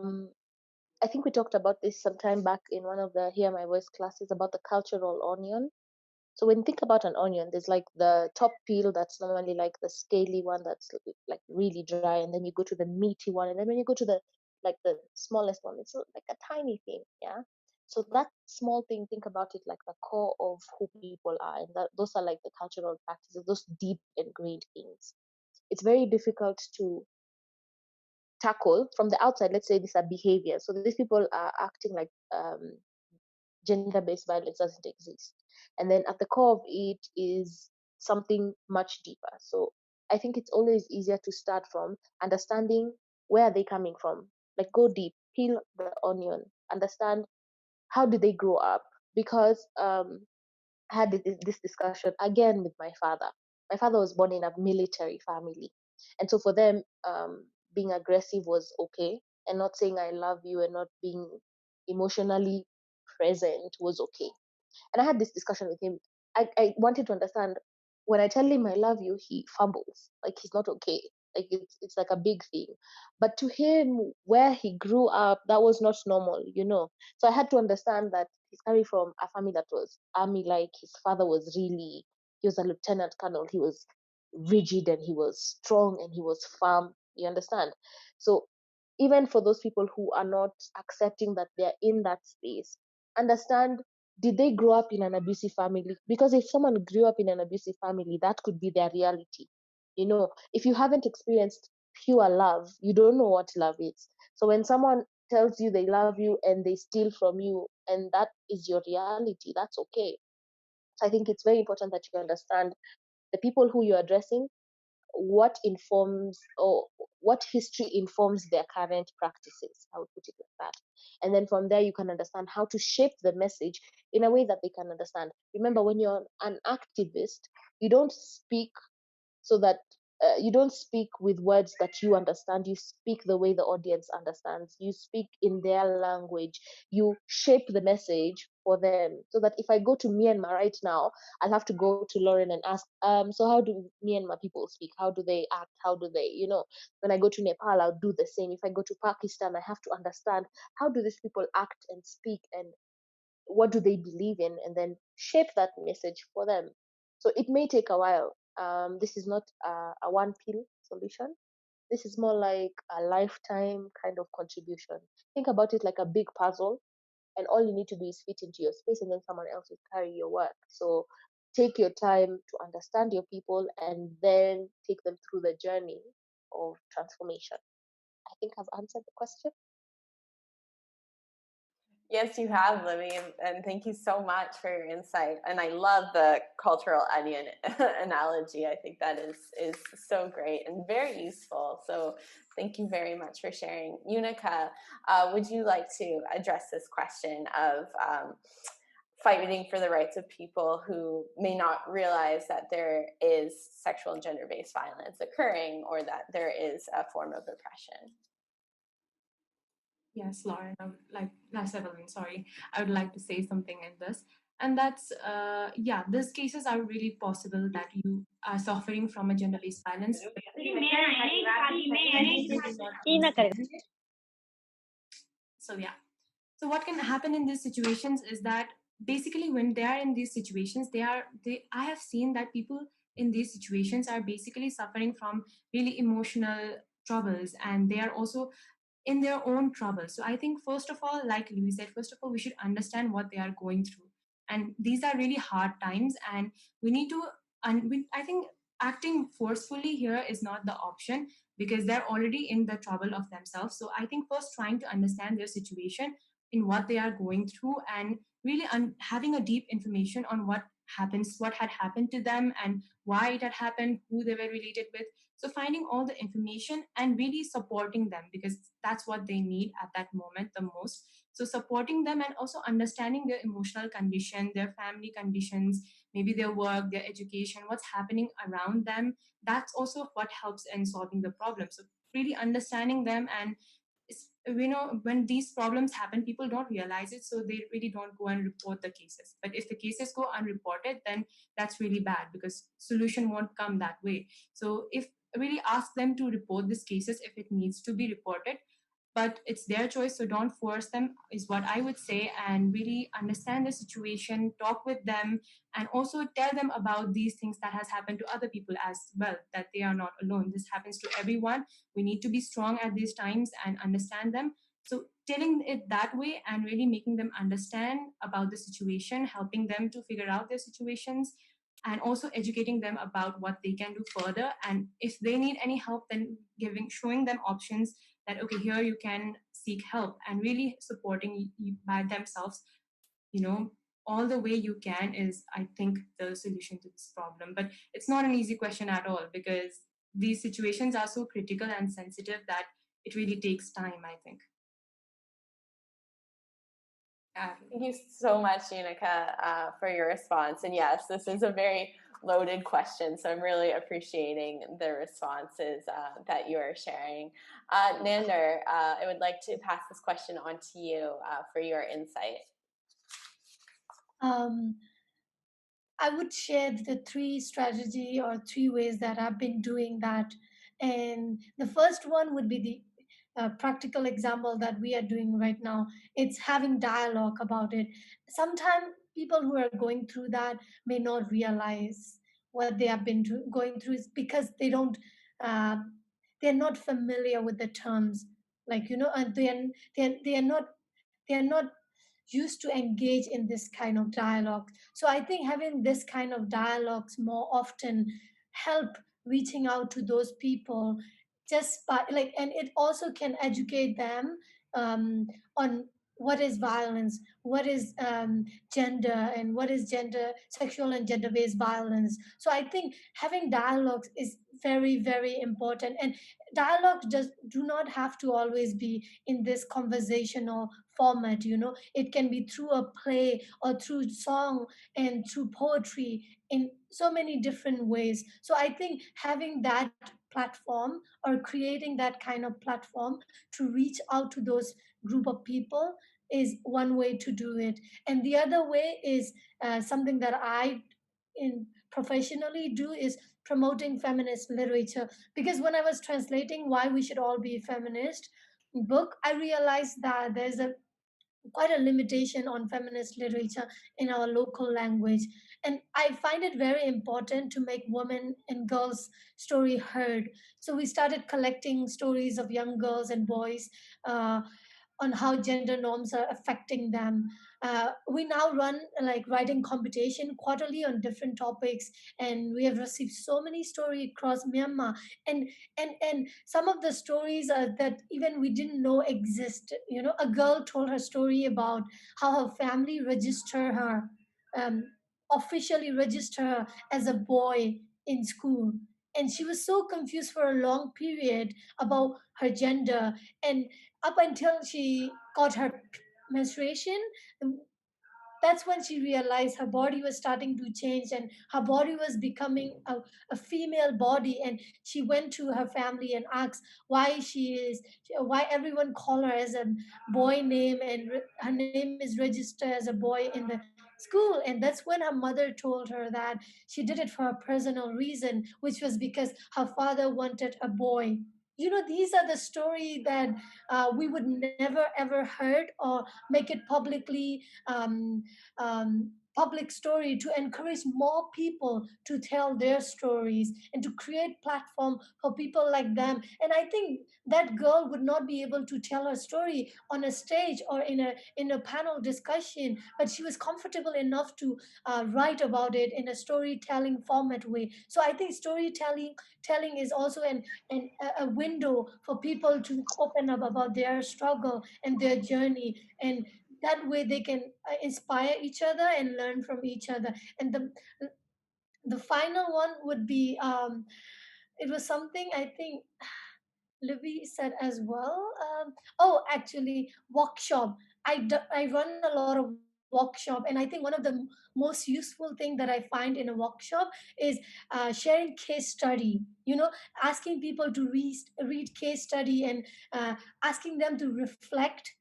think we talked about this sometime back in one of the Hear My Voice classes about the cultural onion. So when you think about an onion, there's like the top peel that's normally like the scaly one that's like really dry, and then you go to the meaty one, and then when you go to the like the smallest one, it's like a tiny thing, yeah. So that small thing, think about it like the core of who people are, and that those are like the cultural practices, those deep ingrained things. It's very difficult to tackle from the outside. Let's say these are behaviors, so these people are acting like gender-based violence doesn't exist, and then at the core of it is something much deeper. So I think it's always easier to start from understanding where are they coming from, like go deep, peel the onion, understand how did they grow up, because I had this discussion again with my father. My father was born in a military family, and so for them, being aggressive was okay, and not saying I love you and not being emotionally present was okay. And I had this discussion with him. I wanted to understand, when I tell him I love you, he fumbles, like he's not okay. Like it's like a big thing. But to him, where he grew up, that was not normal. So I had to understand that he's coming from a family that was army like. His father was really, he was a lieutenant colonel. He was rigid and he was strong and he was firm. You understand? So even for those people who are not accepting that they're in that space, understand, did they grow up in an abusive family? Because if someone grew up in an abusive family, that could be their reality. If you haven't experienced pure love, you don't know what love is. So when someone tells you they love you and they steal from you, and that is your reality, that's okay. So I think it's very important that you understand the people who you're addressing, what informs or what history informs their current practices. I would put it like that. And then from there, you can understand how to shape the message in a way that they can understand. Remember, when you're an activist, you don't speak so that you don't speak with words that you understand. You speak the way the audience understands. You speak in their language. You shape the message for them, so that if I go to Myanmar right now, I'll have to go to Lauren and ask, so how do Myanmar people speak? How do they act? How do they, when I go to Nepal, I'll do the same. If I go to Pakistan, I have to understand, how do these people act and speak, and what do they believe in, and then shape that message for them. So it may take a while. This is not a one pill solution. This is more like a lifetime kind of contribution. Think about it like a big puzzle, and all you need to do is fit into your space, and then someone else will carry your work. So take your time to understand your people, and then take them through the journey of transformation. I think I've answered the question. Yes, you have, Libby, and thank you so much for your insight. And I love the cultural onion analogy. I think that is so great and very useful. So thank you very much for sharing. Yunika, would you like to address this question of fighting for the rights of people who may not realize that there is sexual and gender-based violence occurring, or that there is a form of oppression? Yes, Lauren, Evelyn, sorry. I would like to say something in this. And that's, these cases are really possible that you are suffering from a gender-based violence. So yeah, So what can happen in these situations is that basically when they are in these situations, I have seen that people in these situations are basically suffering from really emotional troubles, and they are also in their own trouble. So I think, first of all, like Louis said, first of all, we should understand what they are going through. And these are really hard times, and we need to, I think acting forcefully here is not the option, because they're already in the trouble of themselves. So I think first trying to understand their situation, in what they are going through, and really having a deep information on what had happened to them, and why it had happened, who they were related with. So finding all the information and really supporting them, because that's what they need at that moment the most. So supporting them and also understanding their emotional condition, their family conditions, maybe their work, their education, what's happening around them. That's also what helps in solving the problem. So really understanding them, and when these problems happen, people don't realize it, so they really don't go and report the cases. But if the cases go unreported, then that's really bad, because solution won't come that way. So if really ask them to report these cases if it needs to be reported, but it's their choice, so don't force them, is what I would say. And really understand the situation, talk with them, and also tell them about these things that has happened to other people as well, that they are not alone, this happens to everyone. We need to be strong at these times and understand them. So telling it that way and really making them understand about the situation, helping them to figure out their situations, and also educating them about what they can do further. And if they need any help, then showing them options, that okay, here you can seek help, and really supporting you by themselves, you know all the way you can, is, I think, the solution to this problem. But it's not an easy question at all, because these situations are so critical and sensitive that it really takes time, I think. Thank you so much, Yunika, for your response. And yes, this is a very loaded question, so I'm really appreciating the responses that you are sharing. Nandar, I would like to pass this question on to you for your insight. I would share the three ways that I've been doing that. And the first one would be the practical example that we are doing right now. It's having dialogue about it. Sometimes people who are going through that may not realize what they have been going through, is because uh, they're not familiar with the terms. Like, and they are not used to engage in this kind of dialogue. So I think having this kind of dialogues more often help reaching out to those people, just by like, and it also can educate them on what is violence, what is gender, and what is sexual and gender based violence. So I think having dialogues is very, very important. And dialogue just do not have to always be in this conversational format. It can be through a play, or through song, and through poetry, in so many different ways. So I think having that platform, or creating that kind of platform to reach out to those group of people, is one way to do it. And the other way is something that I in professionally do, is promoting feminist literature. Because when I was translating Why We Should All Be Feminist book, I realized that there's a quite a limitation on feminist literature in our local language. And I find it very important to make women and girls story heard. So we started collecting stories of young girls and boys, on how gender norms are affecting them. We now run like writing competition quarterly on different topics, and we have received so many stories across Myanmar. And some of the stories are that even we didn't know exist. A girl told her story about how her family um, officially register her as a boy in school, and she was so confused for a long period about her gender. And up until she got her menstruation, that's when she realized her body was starting to change, and her body was becoming a female body. And she went to her family and asked why everyone call her as a boy name, and her name is registered as a boy in the school. And that's when her mother told her that she did it for a personal reason, which was because her father wanted a boy. these are the story that we would never ever heard or make it public story to encourage more people to tell their stories and to create platform for people like them. And I think that girl would not be able to tell her story on a stage or in a panel discussion, but she was comfortable enough to write about it in a storytelling format way. So I think storytelling is also a window for people to open up about their struggle and their journey, and that way they can inspire each other and learn from each other. And the final one would be it was something I think Libby said as well. Oh, actually, workshop. I run a lot of workshop, and I think one of the most useful thing that I find in a workshop is sharing case study. Asking people to read case study and asking them to reflect,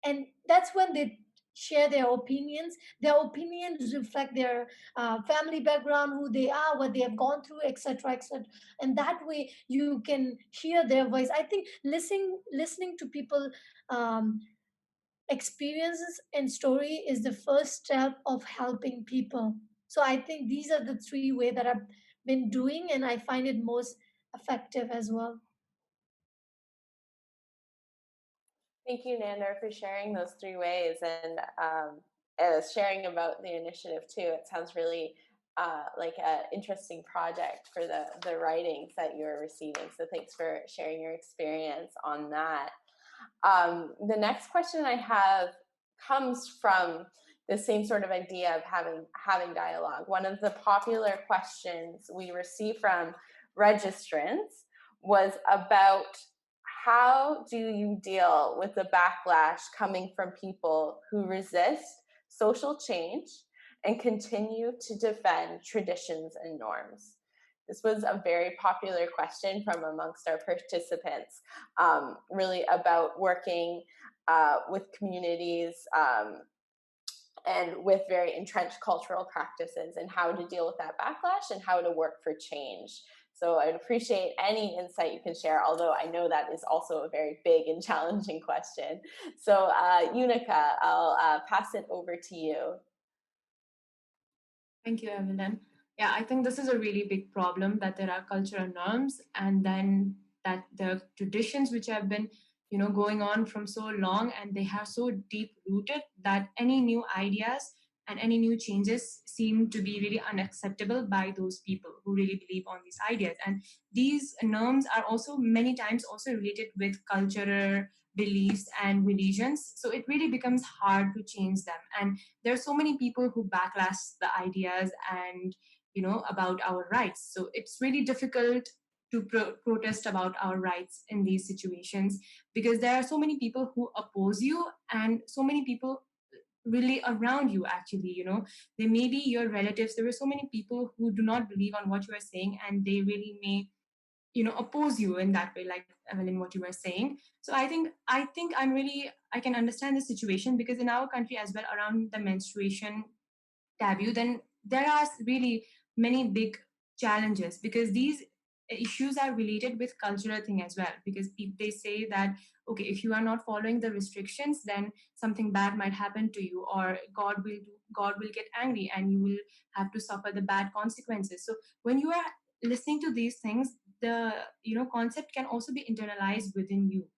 and that's when they share their opinions reflect their family background, who they are, what they have gone through, etc., etc. And that way you can hear their voice. I think listening to people um, experiences and story is the first step of helping people. So I think these are the three ways that I've been doing, and I find it most effective as well. Thank you, Nandar, for sharing those 3 ways and sharing about the initiative too. It sounds really like an interesting project for the writings that you're receiving. So thanks for sharing your experience on that. The next question I have comes from the same sort of idea of having dialogue. One of the popular questions we received from registrants was about how do you deal with the backlash coming from people who resist social change and continue to defend traditions and norms? This was a very popular question from amongst our participants, really about working with communities and with very entrenched cultural practices, and how to deal with that backlash and how to work for change. So I'd appreciate any insight you can share, although I know that is also a very big and challenging question. So Yunika, I'll pass it over to you. Thank you, Evelyn. Yeah, I think this is a really big problem, that there are cultural norms, and then that the traditions which have been going on from so long, and they have so deep rooted that any new ideas and any new changes seem to be really unacceptable by those people who really believe on these ideas. And these norms are also many times also related with cultural beliefs and religions, so it really becomes hard to change them. And there are so many people who backlash the ideas and about our rights, so it's really difficult to protest about our rights in these situations, because there are so many people who oppose you, and so many people really around you, actually. They may be your relatives. There are so many people who do not believe on what you are saying, and they really may oppose you in that way, like Evelyn, what you were saying. So I think I can understand the situation, because in our country as well, around the menstruation taboo, then there are really many big challenges, because these issues are related with cultural thing as well. Because if they say that, okay, if you are not following the restrictions, then something bad might happen to you, or God will get angry and you will have to suffer the bad consequences. So when you are listening to these things, the concept can also be internalized within you,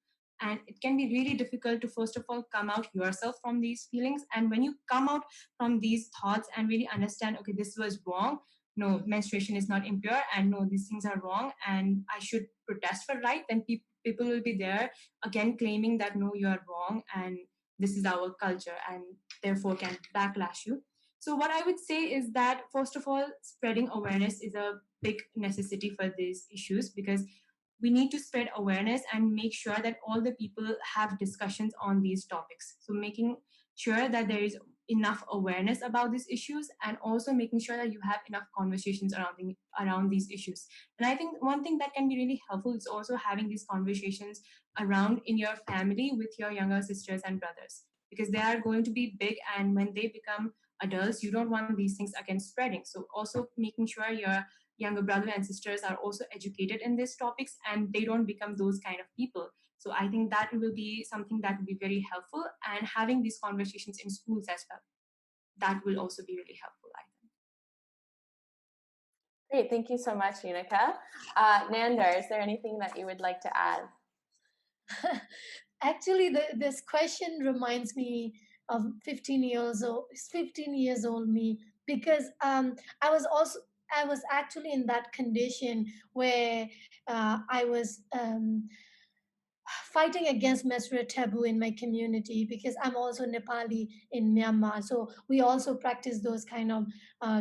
and it can be really difficult to first of all come out yourself from these feelings. And when you come out from these thoughts and really understand, okay, this was wrong, no, menstruation is not impure, and no, these things are wrong, and I should protest for right, then people will be there again claiming that no, you are wrong, and this is our culture, and therefore can backlash you. So what I would say is that, first of all, spreading awareness is a big necessity for these issues, because we need to spread awareness and make sure that all the people have discussions on these topics. So making sure that there is enough awareness about these issues, and also making sure that you have enough conversations around these issues. And I think one thing that can be really helpful is also having these conversations around in your family with your younger sisters and brothers, because they are going to be big, and when they become adults, you don't want these things again spreading. So also making sure younger brothers and sisters are also educated in these topics and they don't become those kind of people. So I think that will be something that will be very helpful, and having these conversations in schools as well, that will also be really helpful, I think. Great, thank you so much, Yunika. Nandar, is there anything that you would like to add? Actually, this question reminds me of 15 years old me, because I was actually in that condition where I was fighting against menstrual taboo in my community, because I'm also Nepali in Myanmar. So we also practice those kind of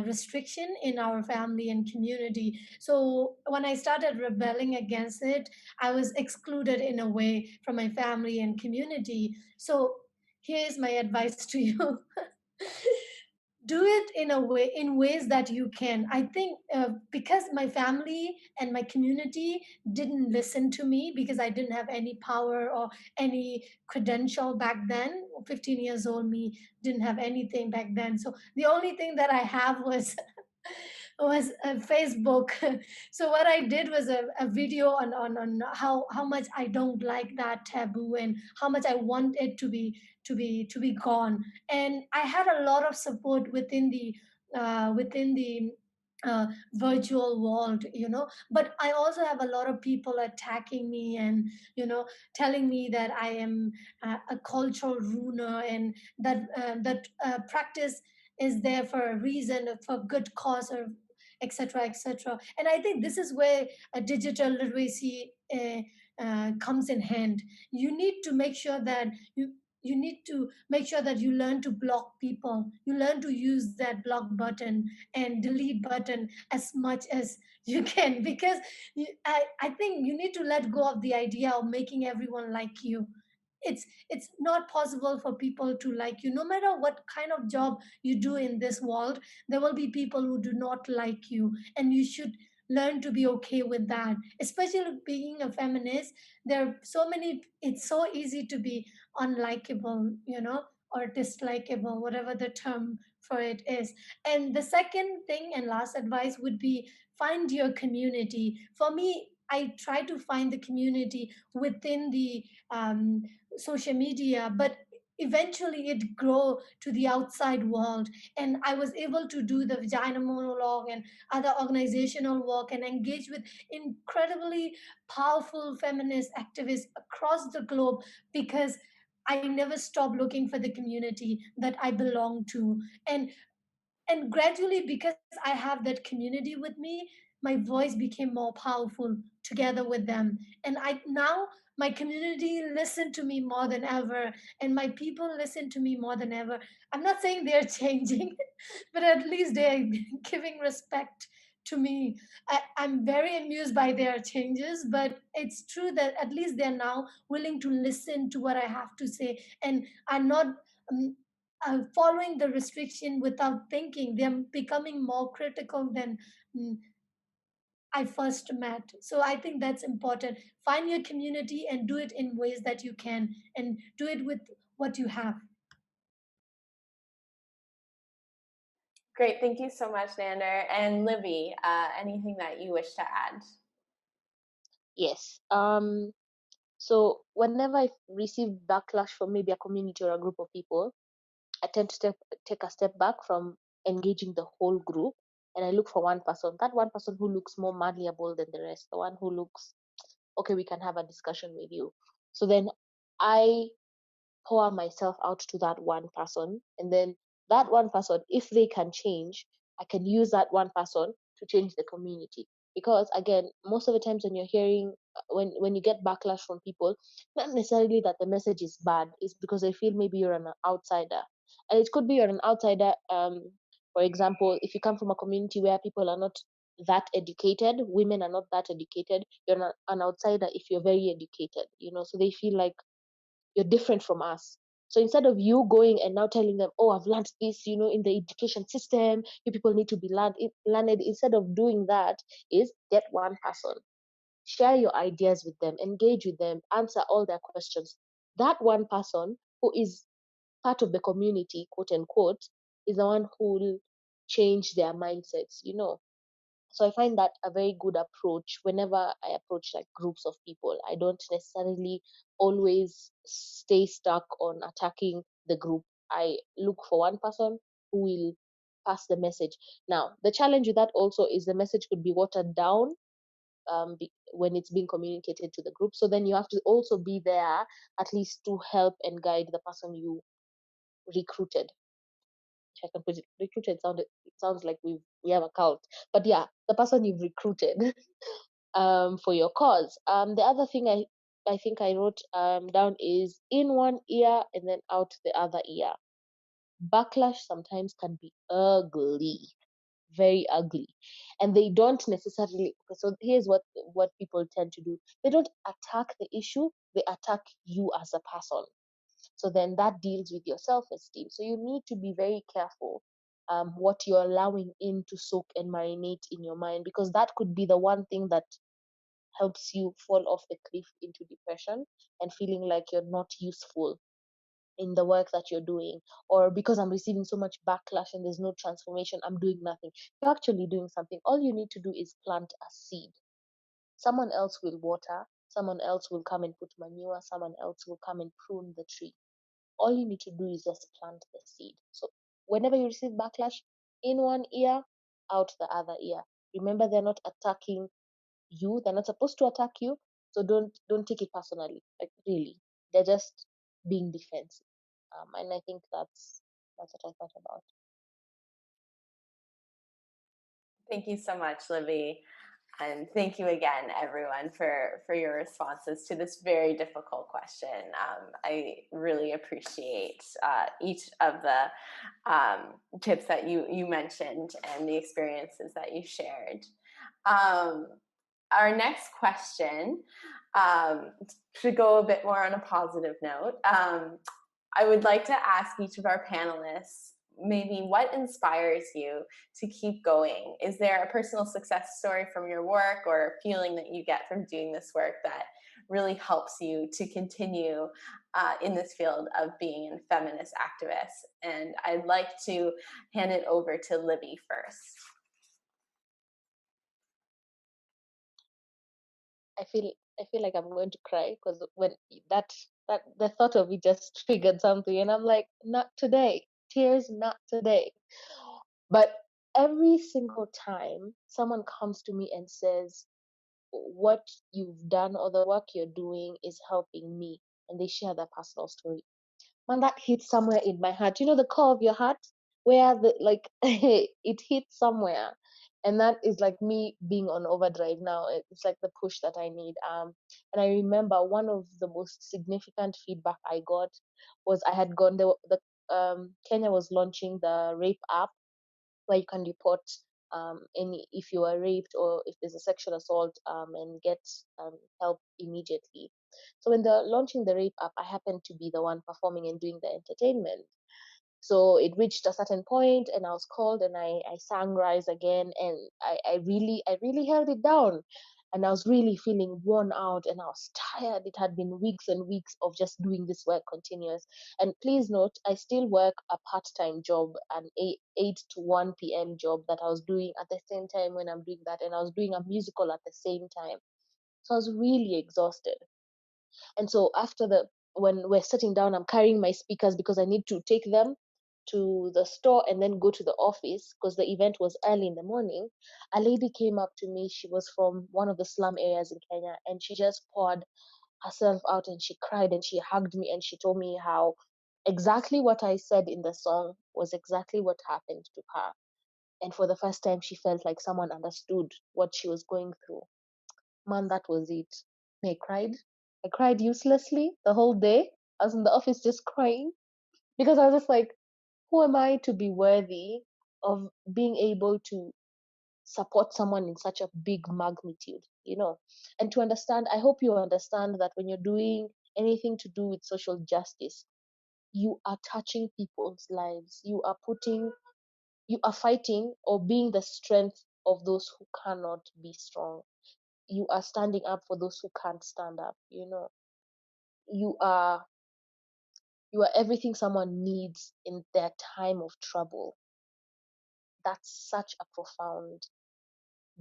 restriction in our family and community. So when I started rebelling against it, I was excluded in a way from my family and community. So here's my advice to you. Do it in a way, in ways that you can. I think because my family and my community didn't listen to me, because I didn't have any power or any credential back then. 15 years old me didn't have anything back then, so the only thing that I have was was Facebook. So what I did was a video on how much I don't like that taboo, and how much I want it to be gone. And I had a lot of support within the virtual world, but I also have a lot of people attacking me, and telling me that I am a cultural ruiner, and that practice is there for a reason, for good cause, or etc etc. And I think this is where a digital literacy comes in hand. You need to make sure that you need to make sure that you learn to block people, you learn to use that block button and delete button as much as you can, because I think you need to let go of the idea of making everyone like you. It's not possible for people to like you. No matter what kind of job you do in this world, there will be people who do not like you, and you should learn to be okay with that. Especially being a feminist, there are so many, it's so easy to be unlikable, or dislikable, whatever the term for it is. And the second thing and last advice would be, find your community. For me, I try to find the community within the social media, but eventually it grow to the outside world. And I was able to do the vagina monologue and other organizational work, and engage with incredibly powerful feminist activists across the globe, because I never stopped looking for the community that I belong to. And gradually, because I have that community with me, my voice became more powerful together with them. And I now, my community listen to me more than ever, and my people listen to me more than ever. I'm not saying they're changing, but at least they're giving respect to me. I'm very amused by their changes, but it's true that at least they're now willing to listen to what I have to say, and are not um, following the restriction without thinking. They're becoming more critical than mm, I first met. So I think that's important. Find your community and do it in ways that you can, and do it with what you have. Great, thank you so much, Nandar. And Libby, anything that you wish to add? Yes. So whenever I receive backlash from maybe a community or a group of people, I tend to take a step back from engaging the whole group, and I look for one person, that one person who looks more malleable than the rest, the one who looks, okay, we can have a discussion with you. So then I pour myself out to that one person, and then that one person, if they can change, I can use that one person to change the community. Because again, most of the times when you're hearing, when you get backlash from people, not necessarily that the message is bad, it's because they feel maybe you're an outsider. And it could be you're an outsider, for example, if you come from a community where people are not that educated, women are not that educated, you're an outsider if you're very educated, so they feel like you're different from us. So instead of you going and now telling them, oh, I've learned this, in the education system, you people need to be learned, instead of doing that, is get one person, share your ideas with them, engage with them, answer all their questions. That one person who is part of the community, quote unquote, is the one who will change their mindsets. So I find that a very good approach whenever I approach like groups of people. I don't necessarily always stay stuck on attacking the group. I look for one person who will pass the message. Now, the challenge with that also is the message could be watered down when it's being communicated to the group. So then you have to also be there at least to help and guide the person you recruited. If I can put it, recruited it sounds like we have a cult, but yeah, the person you've recruited for your cause. The other thing I think I wrote down is in one ear and then out the other ear. Backlash sometimes can be ugly, very ugly, and they don't necessarily. So here's what people tend to do: they don't attack the issue; they attack you as a person. So then that deals with your self-esteem. So you need to be very careful what you're allowing in to soak and marinate in your mind, because that could be the one thing that helps you fall off the cliff into depression and feeling like you're not useful in the work that you're doing, or because I'm receiving so much backlash and there's no transformation, I'm doing nothing. You're actually doing something. All you need to do is plant a seed. Someone else will water, someone else will come and put manure, someone else will come and prune the tree. All you need to do is just plant the seed. So whenever you receive backlash, in one ear, out the other ear. Remember, they're not attacking you. They're not supposed to attack you. So don't take it personally. Like really, they're just being defensive. And I think that's what I thought about. Thank you so much, Libby. And thank you again, everyone, for your responses to this very difficult question. I really appreciate each of the tips that you mentioned and the experiences that you shared. Our next question, to go a bit more on a positive note, I would like to ask each of our panelists maybe what inspires you to keep going. Is there a personal success story from your work or a feeling that you get from doing this work that really helps you to continue in this field of being a feminist activist? And I'd like to hand it over to Libby first. I feel like I'm going to cry because when that the thought of it just triggered something, and I'm like, not today, tears, not today. But every single time someone comes to me and says, what you've done or the work you're doing is helping me, and they share their personal story, man, that hits somewhere in my heart. You know, the core of your heart, where the like it hits somewhere, and that is like me being on overdrive now. It's like the push that I need. And I remember one of the most significant feedback I got was I had gone the Kenya was launching the rape app where you can report any if you are raped or if there's a sexual assault and get help immediately. So when they're launching the rape app, I happened to be the one performing and doing the entertainment. So it reached a certain point and I was called and I sang Rise Again, and I really held it down. And I was really feeling worn out and I was tired. It had been weeks and weeks of just doing this work continuous. And please note, I still work a part-time job, an 8 to 1 p.m. job that I was doing at the same time when I'm doing that. And I was doing a musical at the same time. So I was really exhausted. And so when we're sitting down, I'm carrying my speakers because I need to take them to the store and then go to the office because the event was early in the morning. A lady came up to me. She was from one of the slum areas in Kenya, and she just poured herself out and she cried and she hugged me and she told me how exactly what I said in the song was exactly what happened to her. And for the first time, she felt like someone understood what she was going through. Man, that was it. I cried. I cried uselessly the whole day. I was in the office just crying because I was just like, who am I to be worthy of being able to support someone in such a big magnitude, you know? And to understand, I hope you understand that when you're doing anything to do with social justice, you are touching people's lives. You are fighting or being the strength of those who cannot be strong. You are standing up for those who can't stand up, you know? You are everything someone needs in their time of trouble. That's such a profound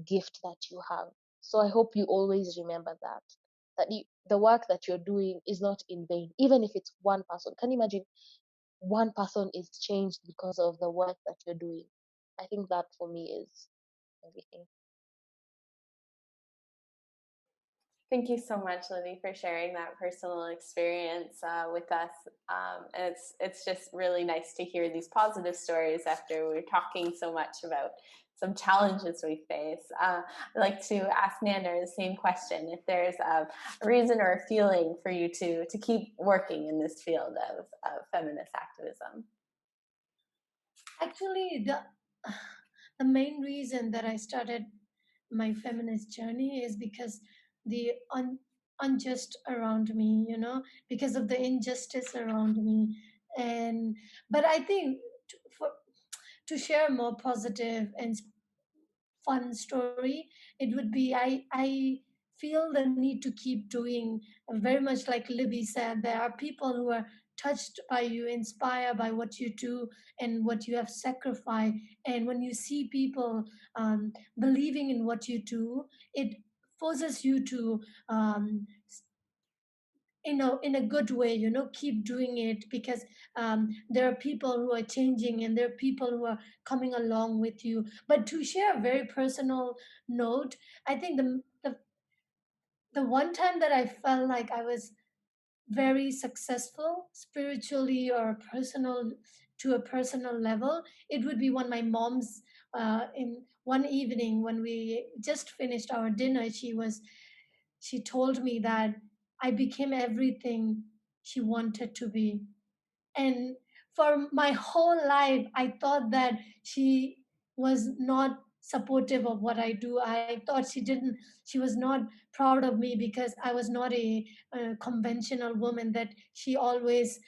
gift that you have. So I hope you always remember that the work that you're doing is not in vain, even if it's one person. Can you imagine one person is changed because of the work that you're doing? I think that for me is everything. Thank you so much, Libby, for sharing that personal experience with us. And it's just really nice to hear these positive stories after we're talking so much about some challenges we face. I'd like to ask Nandar the same question. If there's a reason or a feeling for you to keep working in this field of feminist activism. Actually, the main reason that I started my feminist journey is because the unjust around me, because of the injustice around me. And but I think to share a more positive and fun story, it would be I feel the need to keep doing, very much like Libby said, there are people who are touched by you, inspired by what you do and what you have sacrificed. And when you see people believing in what you do, it forces you to in a good way, keep doing it, because there are people who are changing and there are people who are coming along with you. But to share a very personal note, I think the one time that I felt like I was very successful spiritually or personal, to a personal level, it would be when my mom's in one evening when we just finished our dinner, she told me that I became everything she wanted to be. And for my whole life, I thought that she was not supportive of what I do. I thought she was not proud of me because I was not a conventional woman that she always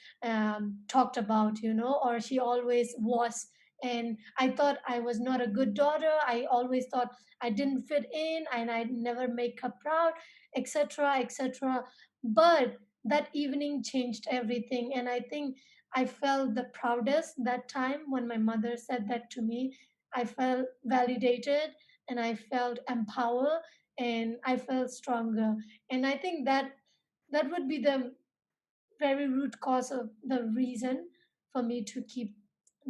talked about, or she always was. And I thought I was not a good daughter. I always thought I didn't fit in and I never make her proud, etc., etc. But that evening changed everything. And I think I felt the proudest that time when my mother said that to me. I felt validated and I felt empowered and I felt stronger. And I think that would be the very root cause of the reason for me to keep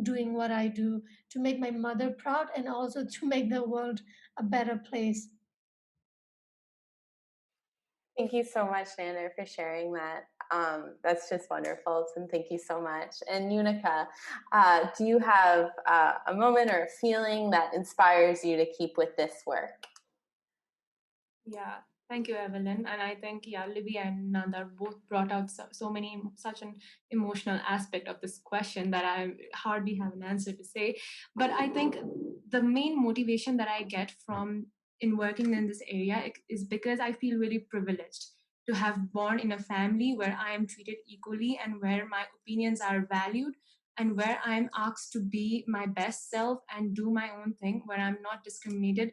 doing what I do, to make my mother proud and also to make the world a better place. Thank you so much, Nandar, for sharing that. That's just wonderful, and thank you so much. And Yunika, do you have a moment or a feeling that inspires you to keep with this work? Yeah, thank you, Evelyn. And I think, yeah, Libby and Nandar both brought out such an emotional aspect of this question that I hardly have an answer to say. But I think the main motivation that I get from in working in this area is because I feel really privileged to have born in a family where I am treated equally and where my opinions are valued and where I'm asked to be my best self and do my own thing, where I'm not discriminated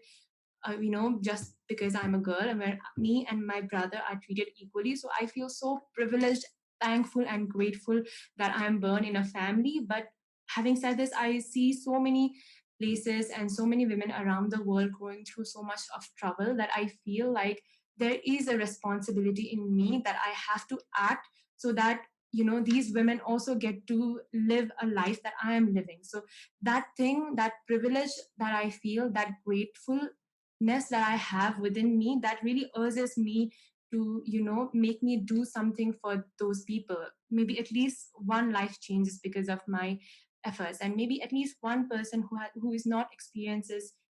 just because I'm a girl, and where me and my brother are treated equally. So I feel so privileged, thankful, and grateful that I'm born in a family. But having said this, I see so many places and so many women around the world going through so much of trouble that I feel like there is a responsibility in me that I have to act so that these women also get to live a life that I am living. So that thing, that privilege that I feel, that grateful that I have within me, that really urges me to make me do something for those people. Maybe at least one life changes because of my efforts, and maybe at least one person who is not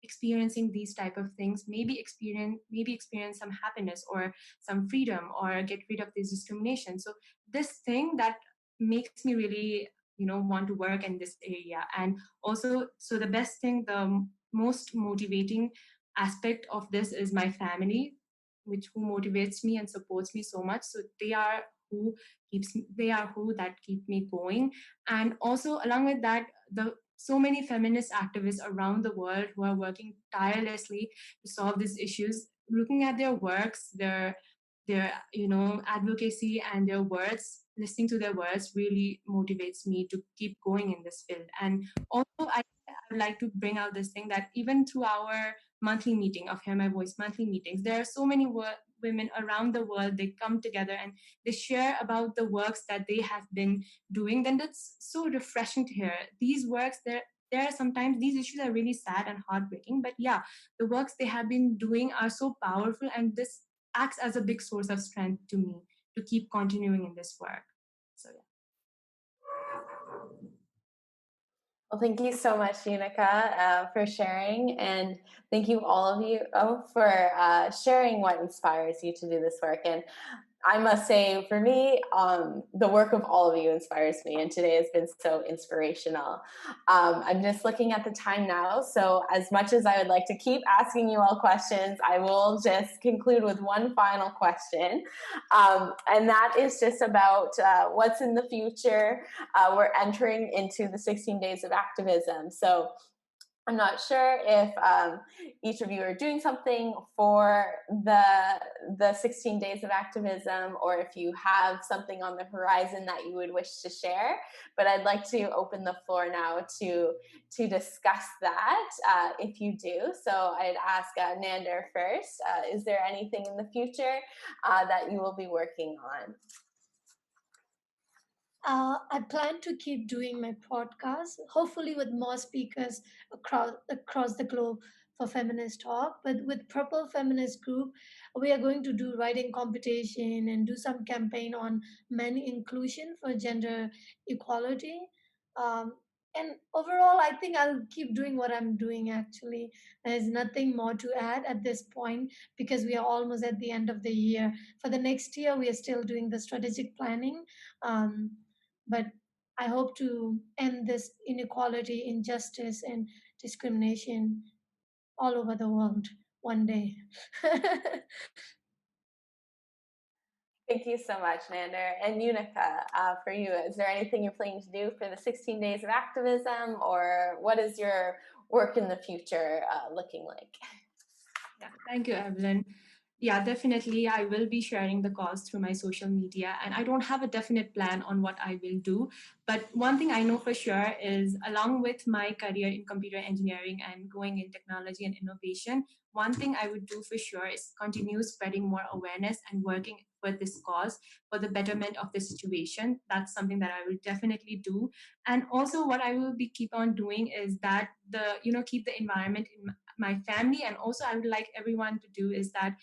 experiencing these type of things maybe experience some happiness or some freedom or get rid of this discrimination. So this thing that makes me really want to work in this area. And also, so the best thing, the most motivating aspect of this is my family, who motivates me and supports me so much. So they are who that keep me going. And also along with that, the so many feminist activists around the world who are working tirelessly to solve these issues, looking at their works, their advocacy and their words, listening to their words really motivates me to keep going in this field. And also I would like to bring out this thing that even through our monthly meeting of Hear My Voice monthly meetings. There are so many women around the world. They come together and they share about the works that they have been doing. Then that's so refreshing to hear. These works, there are sometimes these issues are really sad and heartbreaking, but yeah, the works they have been doing are so powerful, and this acts as a big source of strength to me to keep continuing in this work. So yeah. Well, thank you so much, Yunika, for sharing, and thank you all of you for sharing what inspires you to do this work. And I must say, for me, the work of all of you inspires me, and today has been so inspirational. I'm just looking at the time now, so as much as I would like to keep asking you all questions, I will just conclude with one final question, and that is just about what's in the future. We're entering into the 16 days of activism, so I'm not sure if each of you are doing something for the 16 days of activism, or if you have something on the horizon that you would wish to share. But I'd like to open the floor now to discuss that, if you do. So I'd ask Nandar first. Is there anything in the future that you will be working on? I plan to keep doing my podcast, hopefully with more speakers across the globe for feminist talk. But with Purple Feminist Group, we are going to do writing competition and do some campaign on men inclusion for gender equality. Um, and overall, I think I'll keep doing what I'm doing. Actually, there's nothing more to add at this point because we are almost at the end of the year. For the next year, we are still doing the strategic planning. Um, but I hope to end this inequality, injustice, and discrimination all over the world one day. Thank you so much, Nandar. And Yunika, for you, is there anything you're planning to do for the 16 days of activism, or what is your work in the future looking like? Yeah, thank you, Evelyn. Yeah, definitely. I will be sharing the cause through my social media, and I don't have a definite plan on what I will do. But one thing I know for sure is, along with my career in computer engineering and going in technology and innovation, one thing I would do for sure is continue spreading more awareness and working for this cause for the betterment of the situation. That's something that I will definitely do. And also, what I will be keep on doing is that keep the environment in my family, and also I would like everyone to do is that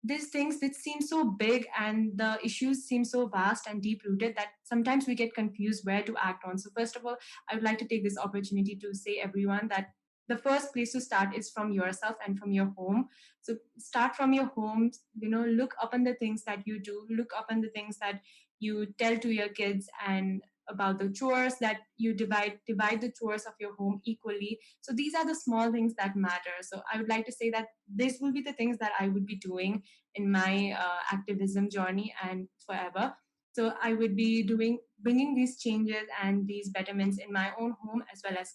these things that seem so big and the issues seem so vast and deep rooted that sometimes we get confused where to act on. So first of all, I would like to take this opportunity to say everyone that the first place to start is from yourself and from your home. So start from your home. Look up on the things that you do, look up on the things that you tell to your kids, and about the chores that you divide the chores of your home equally. So these are the small things that matter. So I would like to say that this will be the things that I would be doing in my activism journey and forever. So I would be bringing these changes and these betterments in my own home as well as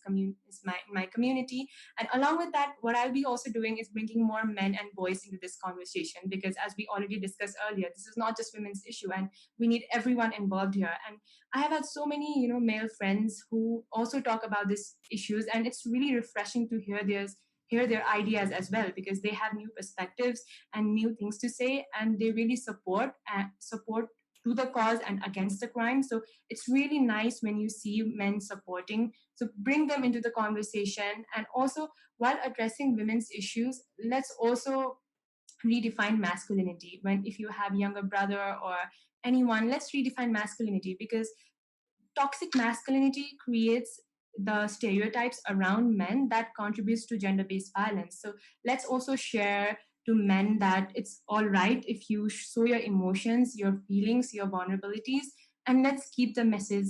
my community. And along with that, what I'll be also doing is bringing more men and boys into this conversation, because as we already discussed earlier, this is not just women's issue, and we need everyone involved here. And I have had so many, male friends who also talk about these issues, and it's really refreshing to hear their ideas as well, because they have new perspectives and new things to say, and they really support to the cause and against the crime. So it's really nice when you see men supporting. So bring them into the conversation, and also while addressing women's issues, let's also redefine masculinity. If you have younger brother or anyone, let's redefine masculinity, because toxic masculinity creates the stereotypes around men that contributes to gender-based violence. So let's also share to men that it's all right if you show your emotions, your feelings, your vulnerabilities, and let's keep the message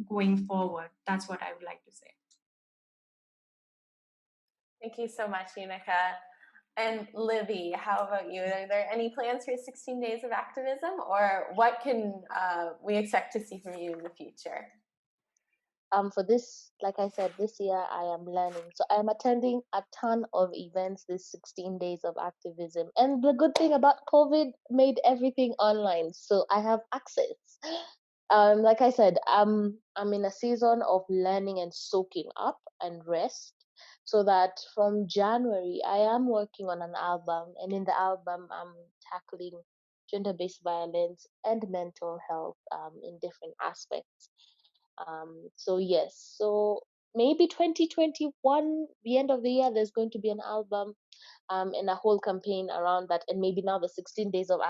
going forward. That's what I would like to say. Thank you so much, Yunika. And Libby, how about you? Are there any plans for 16 days of activism, or what can we expect to see from you in the future? For this, like I said, this year I am learning. So I am attending a ton of events this 16 days of activism. And the good thing about COVID made everything online. So I have access. Like I said, I'm in a season of learning and soaking up and rest. so that from January I am working on an album, and in the album I'm tackling gender-based violence and mental health in different aspects. So yes, so maybe 2021, the end of the year, there's going to be an album and a whole campaign around that. And maybe now the 16 days of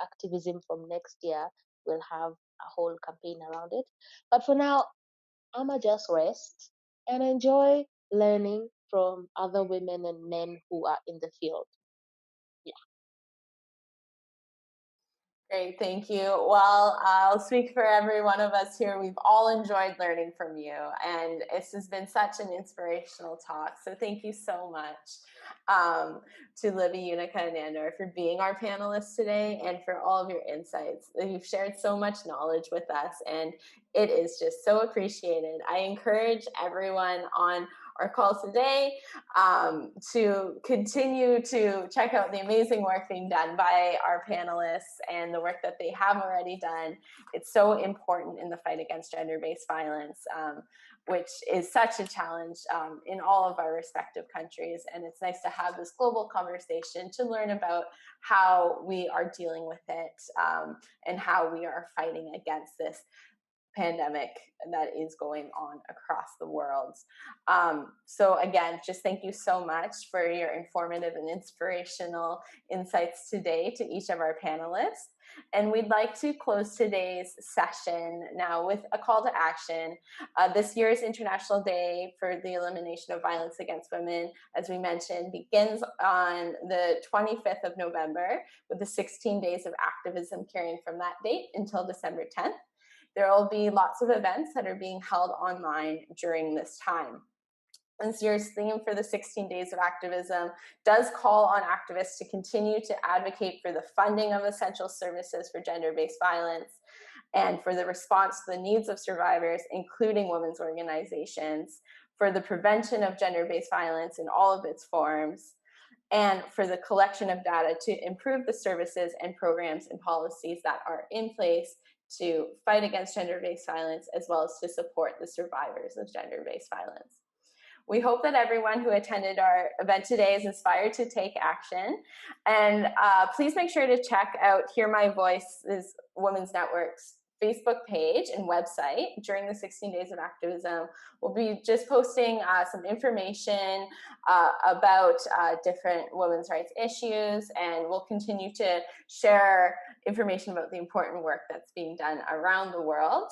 activism from next year will have a whole campaign around it. But for now, I'ma just rest and enjoy learning from other women and men who are in the field. Yeah. Great, thank you. Well, I'll speak for every one of us here. We've all enjoyed learning from you, and this has been such an inspirational talk. So thank you so much to Libby, Yunika, and Nandar for being our panelists today and for all of your insights. You've shared so much knowledge with us, and it is just so appreciated. I encourage everyone on our call today to continue to check out the amazing work being done by our panelists and the work that they have already done. It's so important in the fight against gender-based violence, which is such a challenge in all of our respective countries. And it's nice to have this global conversation to learn about how we are dealing with it and how we are fighting against this pandemic that is going on across the world. So again, just thank you so much for your informative and inspirational insights today to each of our panelists. And we'd like to close today's session now with a call to action. This year's International Day for the Elimination of Violence Against Women, as we mentioned, begins on the 25th of November with the 16 days of activism carrying from that date until December 10th. There will be lots of events that are being held online during this time. This year's theme for the 16 days of activism does call on activists to continue to advocate for the funding of essential services for gender-based violence and for the response to the needs of survivors, including women's organizations, for the prevention of gender-based violence in all of its forms, and for the collection of data to improve the services and programs and policies that are in place to fight against gender-based violence, as well as to support the survivors of gender-based violence. We hope that everyone who attended our event today is inspired to take action. And please make sure to check out Hear My Voice's Women's Network's Facebook page and website during the 16 days of activism. We'll be just posting some information about different women's rights issues, and we'll continue to share information about the important work that's being done around the world.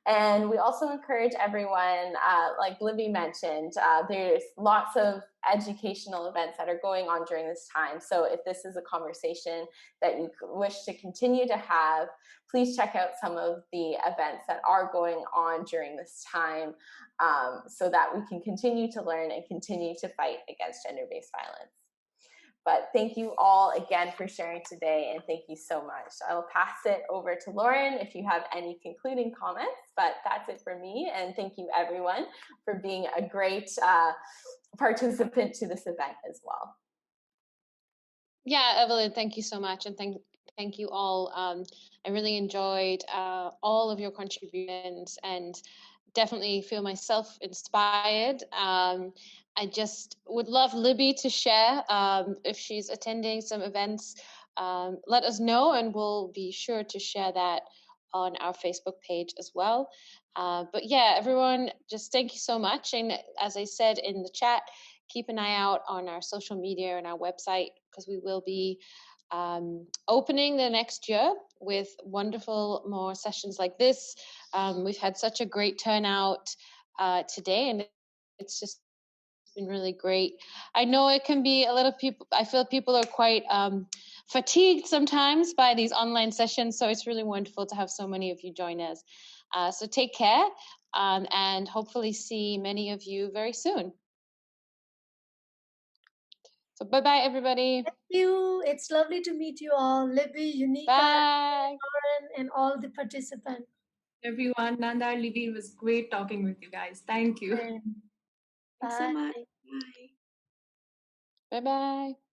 And we also encourage everyone, like Libby mentioned, there's lots of educational events that are going on during this time. So if this is a conversation that you wish to continue to have, please check out some of the events that are going on during this time so that we can continue to learn and continue to fight against gender-based violence. But thank you all again for sharing today, and thank you so much. I will pass it over to Lauren if you have any concluding comments, but that's it for me. And thank you everyone for being a great participant to this event as well. Yeah, Evelyn, thank you so much. And thank you all. I really enjoyed all of your contributions and definitely feel myself inspired. I just would love Libby to share if she's attending some events. Let us know, and we'll be sure to share that on our Facebook page as well. But yeah, everyone, just thank you so much. And as I said in the chat, keep an eye out on our social media and our website, because we will be opening the next year with wonderful more sessions like this. We've had such a great turnout today, and it's just been really great. I know it can be a little people, I feel people are quite fatigued sometimes by these online sessions, so it's really wonderful to have so many of you join us. So take care, and hopefully see many of you very soon. So bye-bye, everybody. Thank you. It's lovely to meet you all. Libby, Yunika, Bye. Lauren, and all the participants. Everyone, Nandar, Libby, it was great talking with you guys. Thank you. And Thanks so much. bye. Bye. Bye-bye.